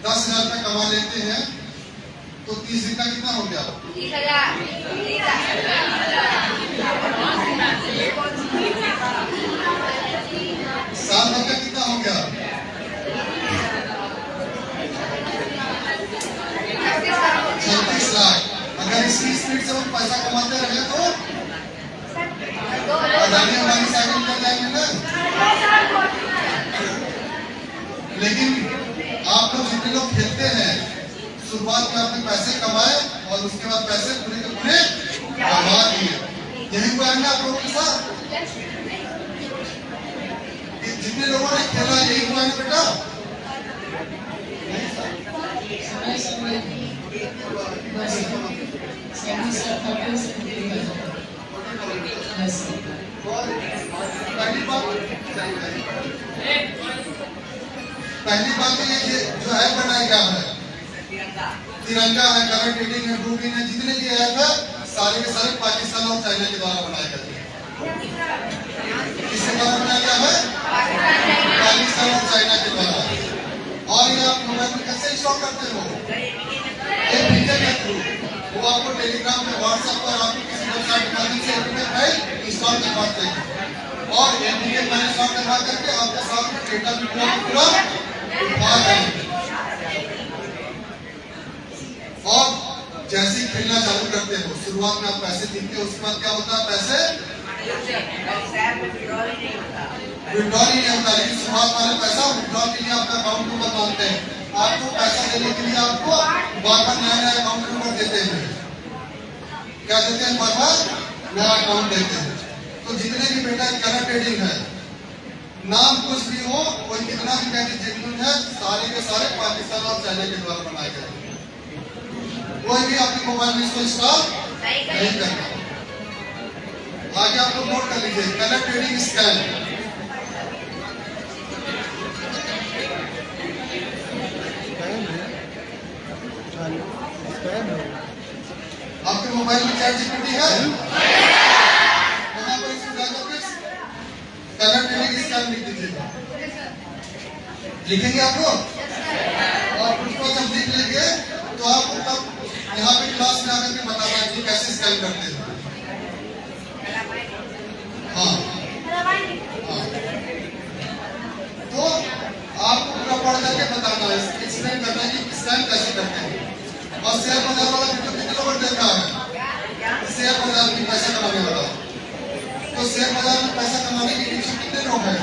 10,000 रुपए कमा लेते हैं तो 30 दिन का कितना हो गया। 30,000 साल भर का कितना हो गया। 36 लाख। अगर इसी स्पीड से हम पैसा कमाते रहे तो अदानी हमारी साइकिल कर जाएंगे ना। लेकिन आप लोग जितने लोग खेलते हैं शुरुआत में आपने पैसे कमाए और उसके बाद पैसे पूरे के पूरे गवा दिए। यही हुआ है ना आप लोगों के साथ। जितने लोगों ने खेला यही हुआ है बेटा। पहली बात तो ये जो ऐप बनाया गया है तिरंगा है, कलर ट्रेडिंग है, ब्लूबिन है, जितने भी ऐप है सारे के सारे पाकिस्तान और चाइना के द्वारा बनाए गए हैं। किसके द्वारा बनाया गया है? पाकिस्तान और चाइना के द्वारा। और ये आप मोबाइल में कैसे इंस्टॉल करते हो? एपीके के थ्रू। वो आपको टेलीग्राम पे, व्हाट्सएप पर आपको किसी वेबसाइट के माध्यम से एपीके फाइल इंस्टॉल करवाते हैं और एपीके फाइल इंस्टॉल करवा करके आपके साथ में डेटा भी पूरा आ जाएगा। और जैसे ही खेलना चालू करते हो शुरुआत में आप पैसे जीतते हो, उसके बाद क्या होता है पैसे विड्रॉल ही नहीं होता। लेकिन शुरुआत वाले पैसा विड्रॉल के लिए आपका अकाउंट नंबर मांगते हैं। आपको पैसा देने के लिए आपको बार-बार नया अकाउंट नंबर देते हैं। क्या देते हैं? बार-बार नया अकाउंट देते हैं। तो जितने भी बेटा कलर ट्रेडिंग है, नाम कुछ भी हो, कोई कितना भी कहते जेन्युइन है, सारे के सारे पाकिस्तान और चाइना के द्वारा बनाए गए। कोई भी अपने मोबाइल में इसको इंस्टॉल नहीं करना। आगे आप लोग नोट कर लीजिए कलर ट्रेडिंग स्कैम। आपके मोबाइल में चैट जीपीटी है? वहां पर इसको जाकर के कलर ट्रेडिंग स्कैम लिख दीजिएगा। लिखेंगे आप लोग और उसको जब लिख लेंगे तो आपको तब यहाँ पे क्लास में आकर के बताना है कि कैसे स्कैम करते हैं। हाँ तो आपको पूरा पढ़ करके बताना है, एक्सप्लेन करना है कि स्कैम कैसे करते हैं। और शेयर बाजार वाला वीडियो कितने लोगों ने देखा है? शेयर बाजार में पैसा कमाने वाला। तो शेयर बाजार में पैसा कमाने के पीछे कितने लोग हैं?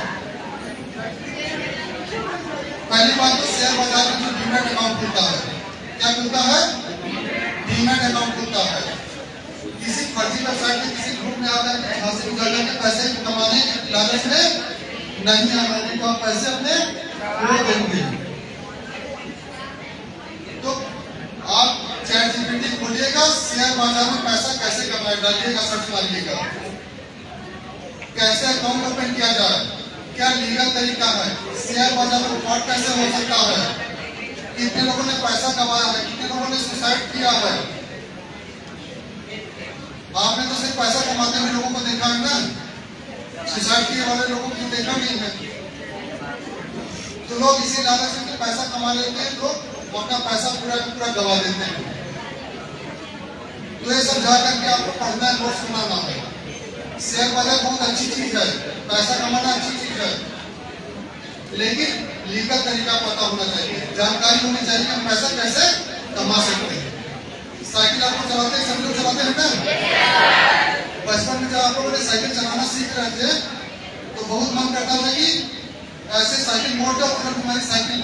पहली बात तो शेयर बाजार में जो डीमैट अकाउंट खुलता है, क्या खुलता है? डीमैट अकाउंट खुलता है। किसी फर्जी वेबसाइट में किसी ग्रुप में आकर के हासिल जाकर के पैसे कमाने के लालच में नहीं आना, तो आप पैसे अपने खो देंगे। तो आप चैट जीपीटी खोलिएगा, शेयर बाजार में पैसा कैसे कमाए डालिएगा, सर्च मारिएगा कैसे अकाउंट ओपन किया जाए, क्या लीगल तरीका है, शेयर बाजार में फ्रॉड कैसे हो सकता है, कितने लोगों ने पैसा कमाया है, कितने लोगों ने सुसाइड किया है। आपने तो सिर्फ पैसा कमाते हुए लोगों को देखा है ना, सुसाइड किए वाले लोगों को देखा नहीं है। तो लोग इसी लालच में पैसा कमा लेते हैं, लोग अपना पैसा पूरा पूरा गवा देते हैं। तो ये सब जाकर के आपको पढ़ना है, नोट्स बनाना है। शेयर बाजार बहुत अच्छी चीज है, पैसा कमाना अच्छी चीज है, लेकिन लीगल तरीका पता होना चाहिए, जानकारी होनी चाहिए हम पैसा कैसे कमा सकते हैं। साइकिल आपको चलाते हैं, सभी लोग चलाते हैं ना। बचपन में जब आप लोगों ने साइकिल चलाना सीख रहे थे तो बहुत मन करता था कि ऐसे साइकिल मोड़ दो, तुम्हारी साइकिल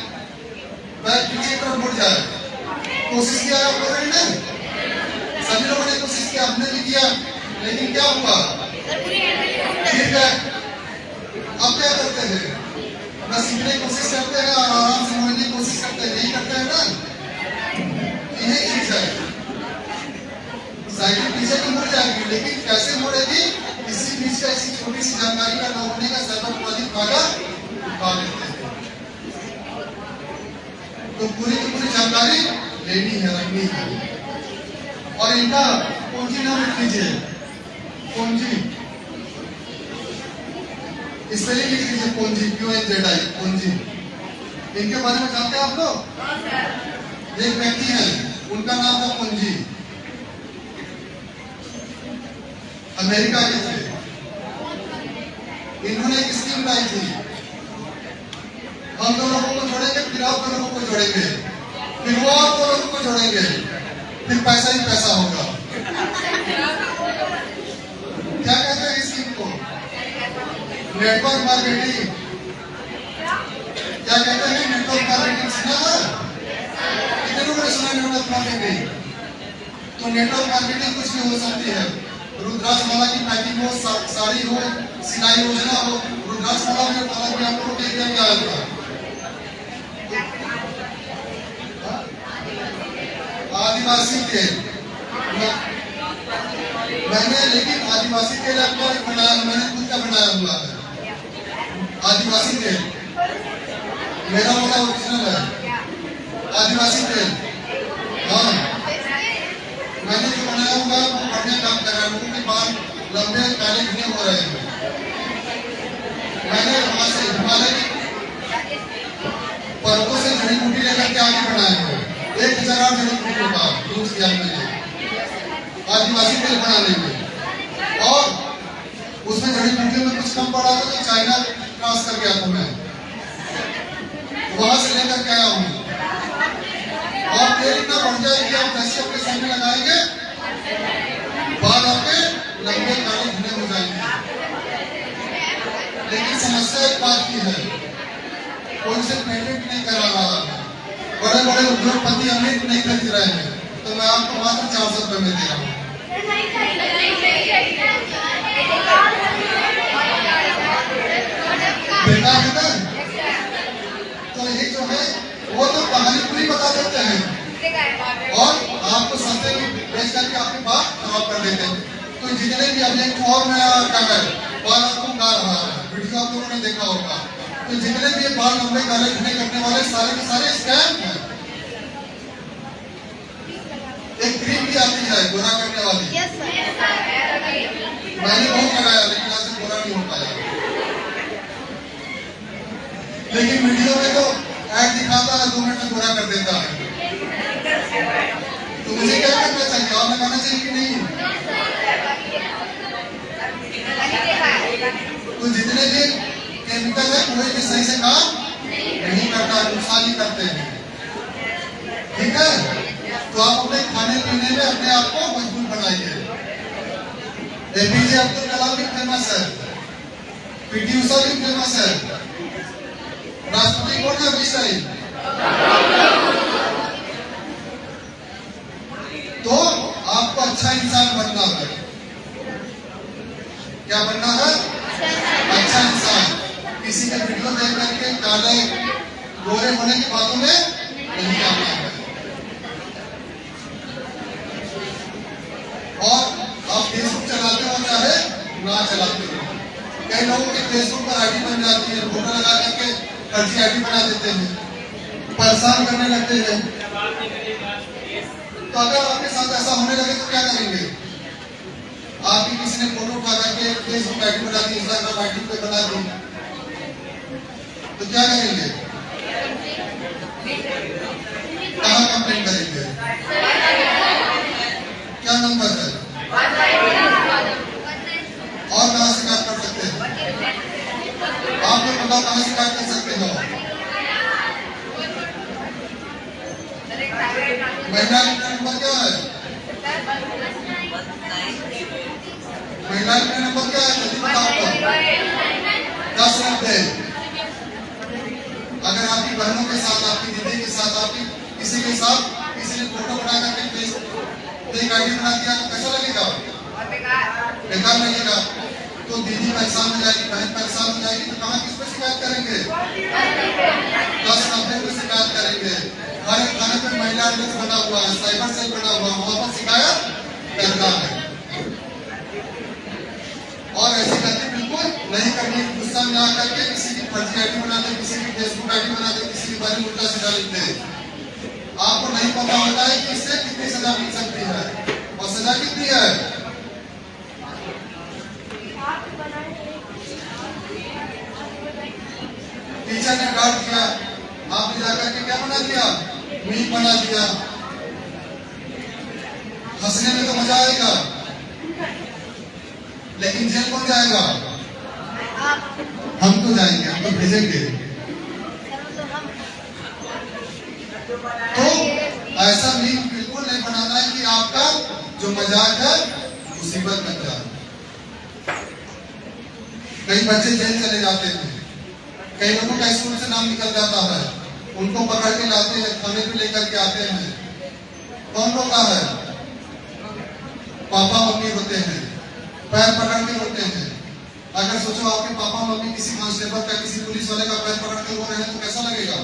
पैर पीछे की तरफ मुड़ जाए। कोशिश किया आप लोगों ने? सभी लोगों ने कोशिश किया, हमने भी किया, लेकिन क्या हुआ? ठीक है, अब क्या करते हैं? अपना सीखने की कोशिश करते हैं और आराम से मुड़ने की कोशिश करते हैं, नहीं करते हैं ना? यही चीज है। साइकिल पीछे तो मुड़ जाएगी, लेकिन कैसे मुड़ेगी? इसी बीच का इसी छोटी सी जानकारी का न होने का सर्वोपरि फायदा उठा लेते हैं। तो पूरी की पूरी जानकारी लेनी है, रखनी है। और इनका पूंजी नाम लिख लीजिए, पूंजी, स्पेलिंग लिख लीजिए, पूंजी, QNZI, पूंजी। इनके बारे में जानते हैं आप लोग? एक व्यक्ति है, उनका नाम था पूंजी, अमेरिका के थे। इन्होंने एक स्कीम लाई थी, हम दो लोगों को जोड़ेंगे, फिर आप दो लोगों को जोड़ेंगे, फिर वो आप दो लोगों को जोड़ेंगे, फिर पैसा ही पैसा होगा। क्या कहते हैं इस स्कीम को? Network marketing. क्या कहते हैं? Network marketing. सुना है? कितने लोगों ने सुना नेटवर्क मार्केटिंग? तो नेटवर्क मार्केटिंग कुछ भी हो सकती है। रुद्राक्ष माला की पैकिंग हो, साड़ी हो, सिलाई योजना हो। रुद्राक्ष माला में माला भी आप लोगों के एरिया में आया था। आदिवासी तेल मैंने, लेकिन आदिवासी तेल आपको बनाया, मैंने खुद का बनाया हुआ है। आदिवासी तेल मेरा वाला ओरिजिनल है, आदिवासी तेल। हाँ, मैंने जो बनाया हुआ है वो बढ़िया काम कर रहा है। लोगों के बाल लंबे काले घने हो रहे हैं। मैंने वहां से हिमालय की पर्वतों से जड़ी बूटी लेकर के आगे बनाए हैं। 1008 जड़ी बूटियों का यूज किया मैंने आदिवासी तेल बनाने में। और उसमें जड़ी बूटियों में कुछ कम पड़ा था तो चाइना क्रॉस कर गया था मैं, वहां से लेकर के आया हूँ। और तेल इतना बढ़ जाए कि आप जैसे अपने सर में लगाएंगे, बाल आपके लंबे काले घने हो जाएंगे। लेकिन समस्या एक बात की है, कोई से पेटेंट नहीं करा रहा है, बड़े बड़े उद्योगपति अमीर नहीं खरीद रहे हैं, तो मैं आपको मात्र 400 रुपए में दे रहा हूँ। बेकार है ना? तो ये जो है वो तो कहानी पूरी बता देते हैं और आपको सस्ते में बेच करके आपके बात खराब कर देते हैं। तो जितने भी अभी एक और नया क्या है, बाल आपको गा रहा है, वीडियो आप लोगों ने देखा होगा। तो जितने भी बाल लंबे काले घने करने वाले सारे के सारे स्कैम हैं। एक क्रीम भी आती है गोरा करने वाली, मैंने बहुत लगाया लेकिन आज तक गोरा नहीं हो पाया। लेकिन वीडियो में तो ऐड दिखाता है, 2 मिनट में गोरा कर देता है। तो मुझे क्या करना चाहिए? और लगाना चाहिए कि नहीं? तो जितने भी केमिकल है कोई भी सही से काम नहीं करता, नुकसान ही करते हैं। ठीक है, तो आप अपने खाने पीने में अपने आप को मजबूत बनाइए। APJ अब्दुल कलाम भी फेमस है, PT उषा भी फेमस है, राष्ट्रपति कौन है अभी सही? तो आपको अच्छा इंसान बनना है। क्या बनना है? अच्छा इंसान। किसी का वीडियो देख करके काले गोरे होने की बातों में नहीं आना है। और आप फेसबुक चलाते हो चाहे ना चलाते हो, कई लोगों की फेसबुक पर आईडी बन जाती है, फोटो लगा करके फर्जी आईडी बना देते हैं, परेशान करने लगते हैं। तो अगर आपके साथ ऐसा होने लगे तो क्या करेंगे? आपकी किसी ने फोटो उठा करके फेसबुक आईडी बना दी, इंस्टाग्राम आईडी पे बना दी, तो क्या करेंगे? कहाँ कंप्लेंट करेंगे? क्या नंबर है? और कहाँ शिकायत कर सकते हैं? आप लोग बताओ कहाँ शिकायत कर सकते हो? महिला नंबर क्या है? महिला नंबर क्या है? जल्दी बताओ तो। 10 रुपए। बना दिया तो कैसा लगेगा? और बेकार बेकार लगेगा। तो दीदी परेशान हो जाएगी, बहन परेशान हो जाएगी, तो कहाँ किस पे शिकायत करेंगे? 10-90 पे शिकायत करेंगे। हर एक थाने पे महिला इंडेक्स बना हुआ है, साइबर सेल बना हुआ है, वहाँ पर शिकायत करना है। और ऐसी गलती बिल्कुल नहीं करनी। गुस्सा में आकर के किसी की फर्जी आईडी बना दे, किसी की फेसबुक आईडी बना दे, किसी के बारे में उल्टा सीधा लिख दे। आपको नहीं पता होता है कि इससे कितनी सजा मिल सकती है, और सजा कितनी है। टीचर ने डांट दिया, आपने जाकर के क्या बना दिया? मीम बना दिया। हंसने में तो मजा आएगा, लेकिन जेल कौन जाएगा? हम तो जाएंगे, हम तो भेजेंगे। तो ऐसा मीम बिल्कुल नहीं बनाना है कि आपका जो मजाक है मुसीबत बन जाए। कई बच्चे जेल चले जाते हैं, कई लोगों का स्कूल से नाम निकल जाता है, उनको पकड़ के लाते हैं, थाने पे लेकर के आते हैं। कौन रोका है? पापा मम्मी होते हैं, पैर पकड़ के रोते हैं। अगर सोचो आपके पापा मम्मी किसी कांस्टेबल का, किसी पुलिस वाले का पैर पकड़ के रो रहे हैं तो कैसा लगेगा?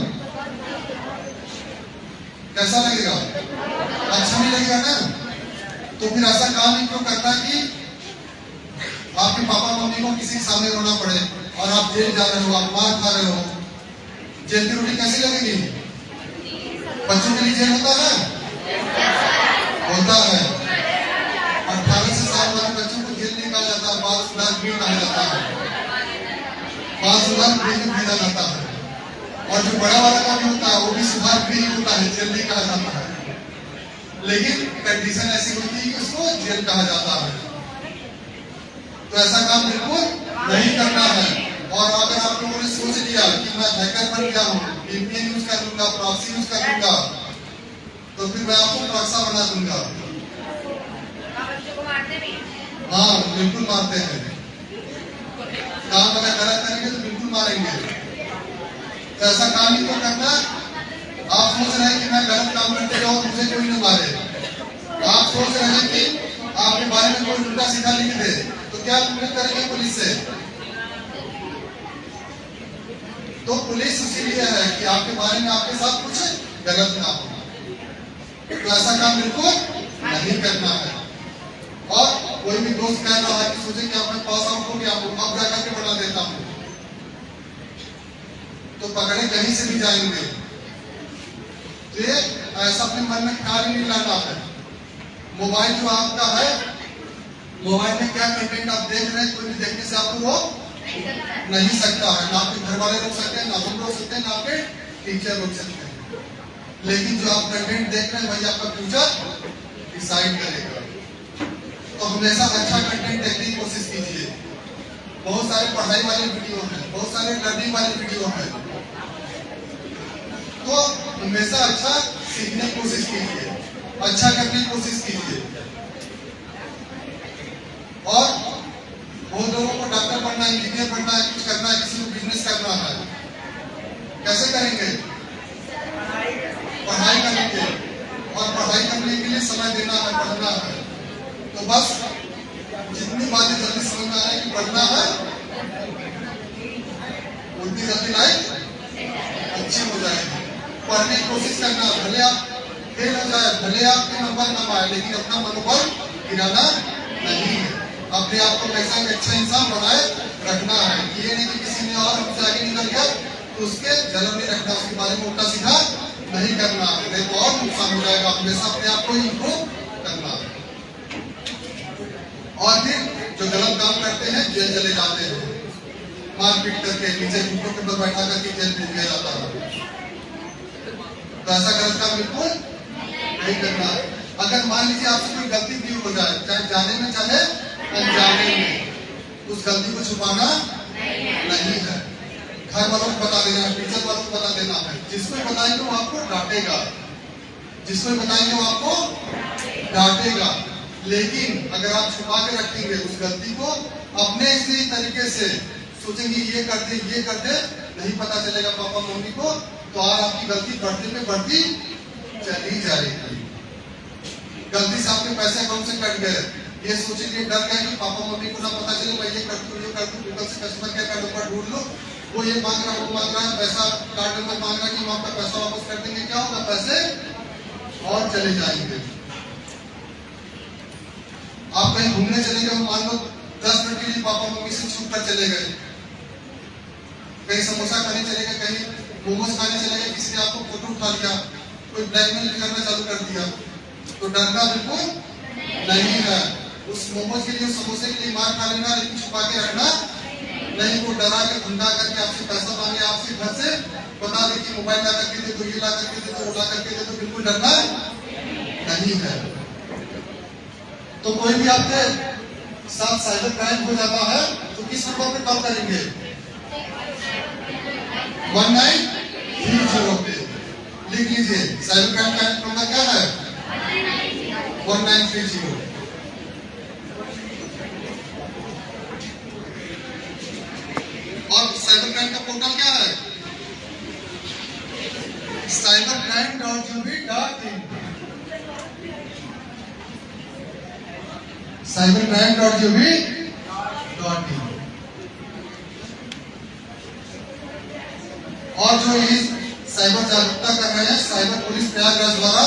कैसा लगेगा? अच्छा नहीं लगेगा ना? तो फिर ऐसा काम ही क्यों करना कि आपके पापा मम्मी को किसी के सामने रोना पड़े और आप जेल जा रहे हो, आप मार खा रहे हो। जेल की रोटी कैसी लगेगी? बच्चों के लिए जेल होता है? होता है। 18 से 60 वाले बच्चों को जेल नहीं कहा जाता, बाल सुधार गृह कहा जाता है। बाल सुधार गृह में भेजा जाता है। और जो बड़ा वाला काम होता है वो भी सुधार गृह होता है, जेल नहीं कहा जाता है। लेकिन कंडीशन ऐसी होती है कि उसको जेल कहा जाता है। तो ऐसा काम बिल्कुल नहीं करना है। और अगर आप लोगों ने सोच लिया कि मैं हैकर बन गया हूँ, VPN यूज कर लूंगा, प्रॉक्सी यूज कर लूंगा, तो फिर मैं आपको प्रॉक्सा बना दूंगा। बच्चों को मारते भी? हाँ, बिल्कुल मारते हैं। काम अगर गलत करेंगे तो बिल्कुल मारेंगे। तो ऐसा काम ही तो करना। आप सोच रहे हैं कि मैं गलत काम करते जाऊँ, मुझे कोई न मारे। आप सोच रहे हैं कि आपके बारे में कोई उल्टा सीधा लिख दे, तो क्या उम्मीद करेंगे पुलिस से? तो पुलिस इसीलिए है कि आपके बारे में आपके साथ कुछ गलत ना हो। तो ऐसा काम बिल्कुल नहीं करना है। और कोई भी दोस्त कह रहा है कि सोचे कि आप मैं पास आउट हो गया, अब जाकर के बना देता हूँ, तो पकड़े कहीं से भी जाएंगे। तो ये ऐसा अपने मन में ख्याल ही नहीं लाना है। मोबाइल जो आपका है, मोबाइल में क्या कंटेंट आप देख रहे हैं, कोई भी देखने से आपको वो नहीं सकता है। ना आपके घर वाले रोक सकते हैं, ना हम रोक सकते हैं, ना आपके टीचर रोक सकते हैं। लेकिन जो आप कंटेंट देख रहे हैं वही आपका फ्यूचर डिसाइड करेगा। तो हमेशा अच्छा कंटेंट देखने की कोशिश कीजिए। बहुत सारे पढ़ाई वाले वीडियो हैं, बहुत सारे लर्निंग वाले वीडियो हैं, तो हमेशा अच्छा सीखने की कोशिश कीजिए, अच्छा करने की कोशिश कीजिए। और बहुत लोगों को डॉक्टर बनना है, इंजीनियर बनना है, कुछ करना है, किसी को बिजनेस करना है, कैसे करेंगे? पढ़ाई करेंगे। और पढ़ाई करने के लिए समय देना है, पढ़ना है। तो बस जितनी बातें जल्दी समझ में आ रही है कि पढ़ना है, उतनी जल्दी लाइफ अच्छी हो जाएगी। पढ़ने की कोशिश करना, भले आप फेल हो जाए, भले आपके नंबर कम आए, लेकिन अपना मनोबल गिराना नहीं है। अपने आप को कैसा एक अच्छा इंसान बनाए रखना है। ये नहीं कि किसी ने और हमसे आगे निकल गया तो उसके जलन नहीं रखना, उसके बारे में उल्टा सीधा नहीं करना, नहीं तो और नुकसान हो जाएगा। हमेशा अपने आप को इम्प्रूव करना है। और फिर जो गलत काम करते हैं जेल चले जाते हैं, मारपीट करके, नीचे घुटनों के ऊपर बैठा करके जेल भेज दिया जाता है। तो ऐसा गलत काम बिल्कुल नहीं करना। अगर मान लीजिए आपसे कोई गलती भी हो जाए, चाहे जाने में चाहे अनजाने में, उस गलती को छुपाना नहीं है। घर वालों को बता देना है, टीचर वालों को बता देना है। जिसको बताएंगे वो आपको डांटेगा, जिसको बताएंगे वो आपको डांटेगा। लेकिन अगर आप छुपा के रखेंगे उस गलती को, अपने इसी तरीके से सोचेंगे ये कर दे, ये कर दे, नहीं पता चलेगा पापा मम्मी को, तो आज आपकी गलती बढ़ते पे बढ़ती चली जाएगी। गलती से आपके पैसे अकाउंट से कट गए, ये सोचे कि डर गए कि पापा मम्मी को ना पता चले, मैं ये कर दूं गूगल से कस्टमर केयर का नंबर ढूंढ लो, वो ये मांग रहा है वो मांग रहा है, पैसा कार्ड नंबर मांग रहा है कि हम आपका पैसा वापस कर देंगे, क्या होगा, पैसे और चले जाएंगे। आप कहीं घूमने चले गए, मान लो 10 मिनट के लिए पापा मम्मी से छूट कर चले गए, कहीं समोसा खाने चले गए, कहीं मोमोज खाने चले गए, किसी ने आपको फोटो उठा लिया, कोई ब्लैकमेल करना चालू कर दिया, तो डरना बिल्कुल नहीं है। उस मोमोज के लिए समोसे के लिए मार खा लेना, लेकिन छुपा के रखना नहीं, वो डरा के धंधा करके आपसे पैसा मांगे, आपसे घर से बता दे कि मोबाइल ला करके दे दो, ये ला करके दे दो, वो ला करके दे दो, बिल्कुल डरना नहीं है। तो कोई भी आपके साथ साइबर क्राइम हो जाता है तो किस नंबर पे कॉल करेंगे, 1930 पे लिख लीजिए। साइबर क्राइम का नंबर क्या है, 1930। और साइबर क्राइम का पोर्टल क्या है, cybercrime.gov.in, cybercrime.gov.in। और जो इस साइबर जागरूकता कर रहे हैं, साइबर पुलिस प्रयागराज द्वारा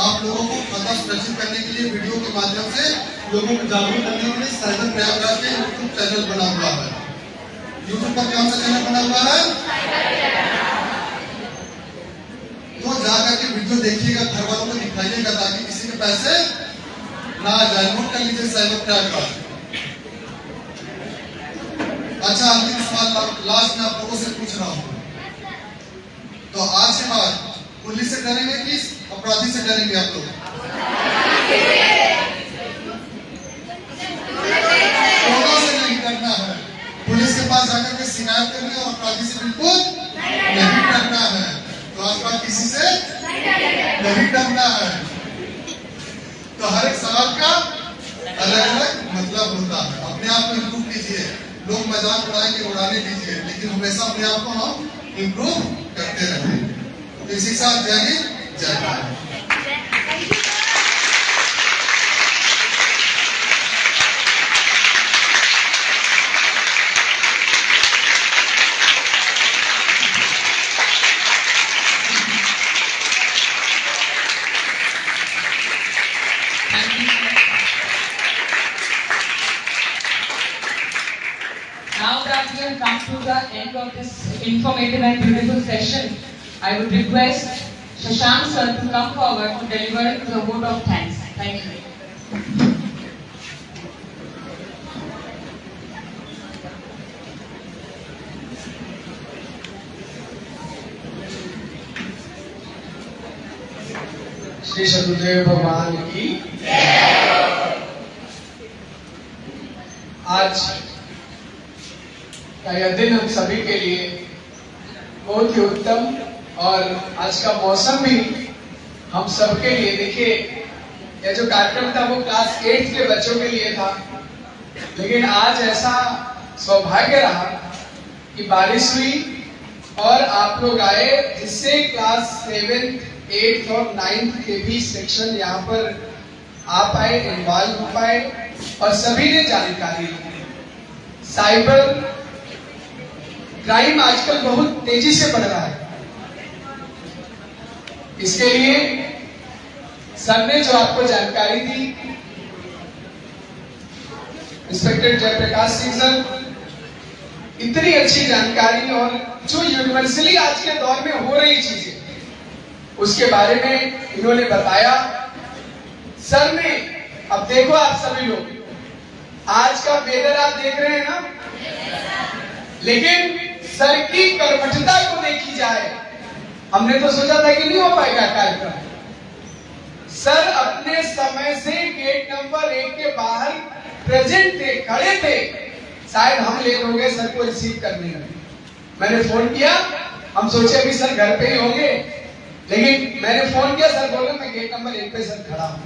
आप लोगों को खाता सुरक्षित करने के लिए वीडियो के माध्यम से लोगों को जागरूक करने के लिए साइबर प्रयागराज के यूट्यूब चैनल बना हुआ है। यूट्यूब पर कौन सा चैनल बना हुआ है, तो जाकर के वीडियो देखिएगा, घर वालों को दिखाइएगा ताकि किसी के पैसे ना जाए। नोट कर लीजिए साइबर प्रयागराज। अच्छा, अंतिम सवाल लास्ट में आप लोगों से पूछ रहा हूं, तो आज के बाद पुलिस से डरेंगे कि अपराधी से डरेंगे आप लोग, दोनों से नहीं डरना है। पुलिस के पास जाकर के शिकायत करनी और अपराधी से बिल्कुल नहीं डरना है। तो आज बात किसी से नहीं डरना है। तो हर एक सवाल का अलग अलग मतलब होता है। अपने आप को इम्प्रूव कीजिए, लोग मजाक उड़ाएंगे उड़ाने दीजिए, लेकिन हमेशा अपने आप को हम इम्प्रूव करते रहें। तो इसी के साथ जय हिंद जय Bharat. Now that we have come to the end of this informative and beautiful session, I would request Shashank sir to come forward to deliver the vote of thanks. Thank you. Shri सदगुरुदेव भगवान की आज का यह दिन हम सभी के लिए बहुत ही उत्तम, और आज का मौसम भी हम सबके लिए, देखिए यह जो कार्यक्रम था वो क्लास 8 के बच्चों के लिए था, लेकिन आज ऐसा सौभाग्य रहा कि बारिश हुई और आप लोग आए, जिससे क्लास 7, 8 और 9 के भी सेक्शन यहाँ पर आ पाए, इन्वॉल्व हो पाए और सभी ने जानकारी ली। साइबर क्राइम आजकल बहुत तेजी से बढ़ रहा है। इसके लिए सर ने जो आपको जानकारी दी, इंस्पेक्टर जयप्रकाश सिंह सर, इतनी अच्छी जानकारी और जो यूनिवर्सली आज के दौर में हो रही चीजें उसके बारे में इन्होंने बताया। सर ने, अब देखो आप सभी लोग, आज का वेदर आप देख रहे हैं ना, लेकिन सर की कर्मठता को देखी जाए, हमने तो सोचा था कि नहीं हो पाएगा कार्यक्रम। सर अपने समय से गेट नंबर 1 के बाहर प्रेजेंट थे, खड़े थे। शायद हम लेट हो गए सर को रिसीव करने में। मैंने फोन किया, हम सोचे अभी सर घर पे ही होंगे, लेकिन मैंने फोन किया, सर बोले मैं गेट नंबर 1 पे सर खड़ा हूं।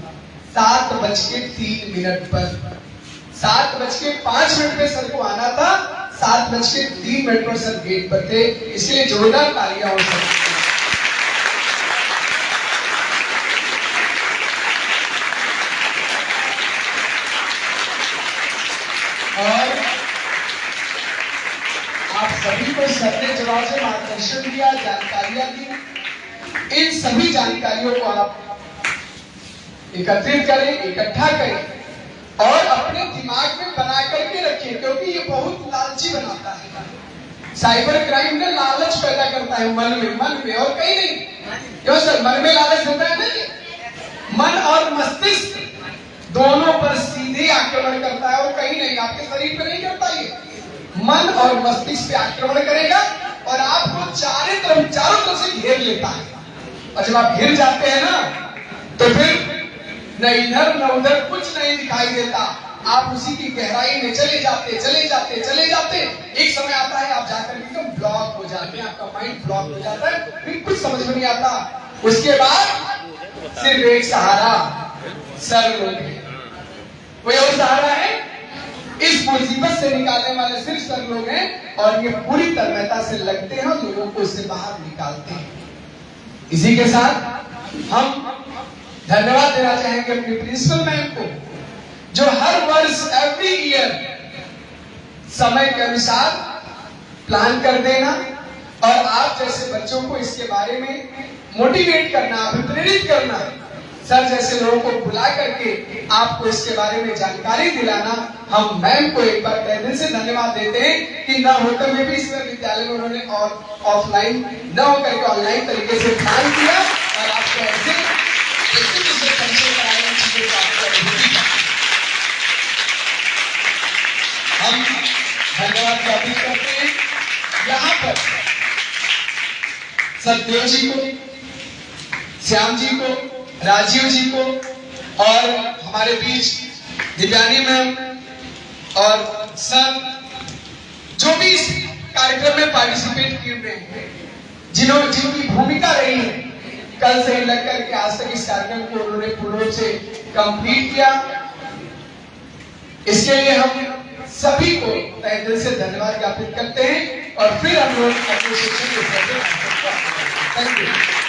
7:03 पर, 7:05 पे सर को आना था, 7:03 पर सर गेट पर थे। इसलिए जोरदार तालियां हो सर। को सर ने जवाब से मार्गदर्शन दिया, जानकारियां दी। इन सभी जानकारियों को आप एकत्रित करें, इकट्ठा करें और अपने दिमाग में बना करके रखें, क्योंकि ये बहुत लालची बनाता है। साइबर क्राइम में लालच पैदा करता है मन में और कहीं नहीं। क्यों सर? मन में लालच होता है ना। मन और मस्तिष्क दोनों पर सीधे आक्रमण करता है और कहीं नहीं, आपके शरीर पे नहीं करता। ये मन और मस्तिष्क पे आक्रमण करेगा और आपको चारों तरफ से घेर लेता है। और जब आप घिर जाते हैं ना, तो फिर न इधर न उधर कुछ नहीं दिखाई देता। आप उसी की गहराई में चले जाते। एक समय आता है आप जाकर एकदम ब्लॉक हो जाते हैं, आपका माइंड ब्लॉक हो जाता है, फिर कुछ समझ में नहीं आता। उसके बाद सिर्फ एक सहारा सर लोग हैं। कोई और सहारा है? इस मुसीबत से निकालने वाले सिर्फ सर लोग हैं और ये पूरी तन्मयता से लगते हैं और लोगों को इससे बाहर निकालते हैं। इसी के साथ हम धन्यवाद देना चाहेंगे अपनी प्रिंसिपल मैम को, जो हर वर्ष एवरी ईयर समय के अनुसार प्लान कर देना और आप जैसे बच्चों को इसके बारे में मोटिवेट करना, अभिप्रेरित करना, सर जैसे लोगों को बुला करके आपको इसके बारे में जानकारी दिलाना। हम मैम को एक बार तहे दिल से धन्यवाद देते हैं कि न होते हुए भी इस विद्यालय में उन्होंने और ऑफलाइन न होकर के ऑनलाइन तरीके से प्लान किया और आपको ऐसे हम धन्यवाद ज्ञापित करते हैं यहाँ पर सत्यदेव जी को, श्याम जी को, राजीव जी को और हमारे बीच दिव्यानी मैम और सर जो भी इस कार्यक्रम में पार्टिसिपेट किए हुए हैं, जिनकी भूमिका रही है कल से लेकर के आज तक इस कार्यक्रम को उन्होंने पूर्ण रूप से कंप्लीट किया। इसके लिए हम सभी को तहे दिल से धन्यवाद ज्ञापित करते हैं और फिर हम लोग अपने शिक्षण के थैंक यू।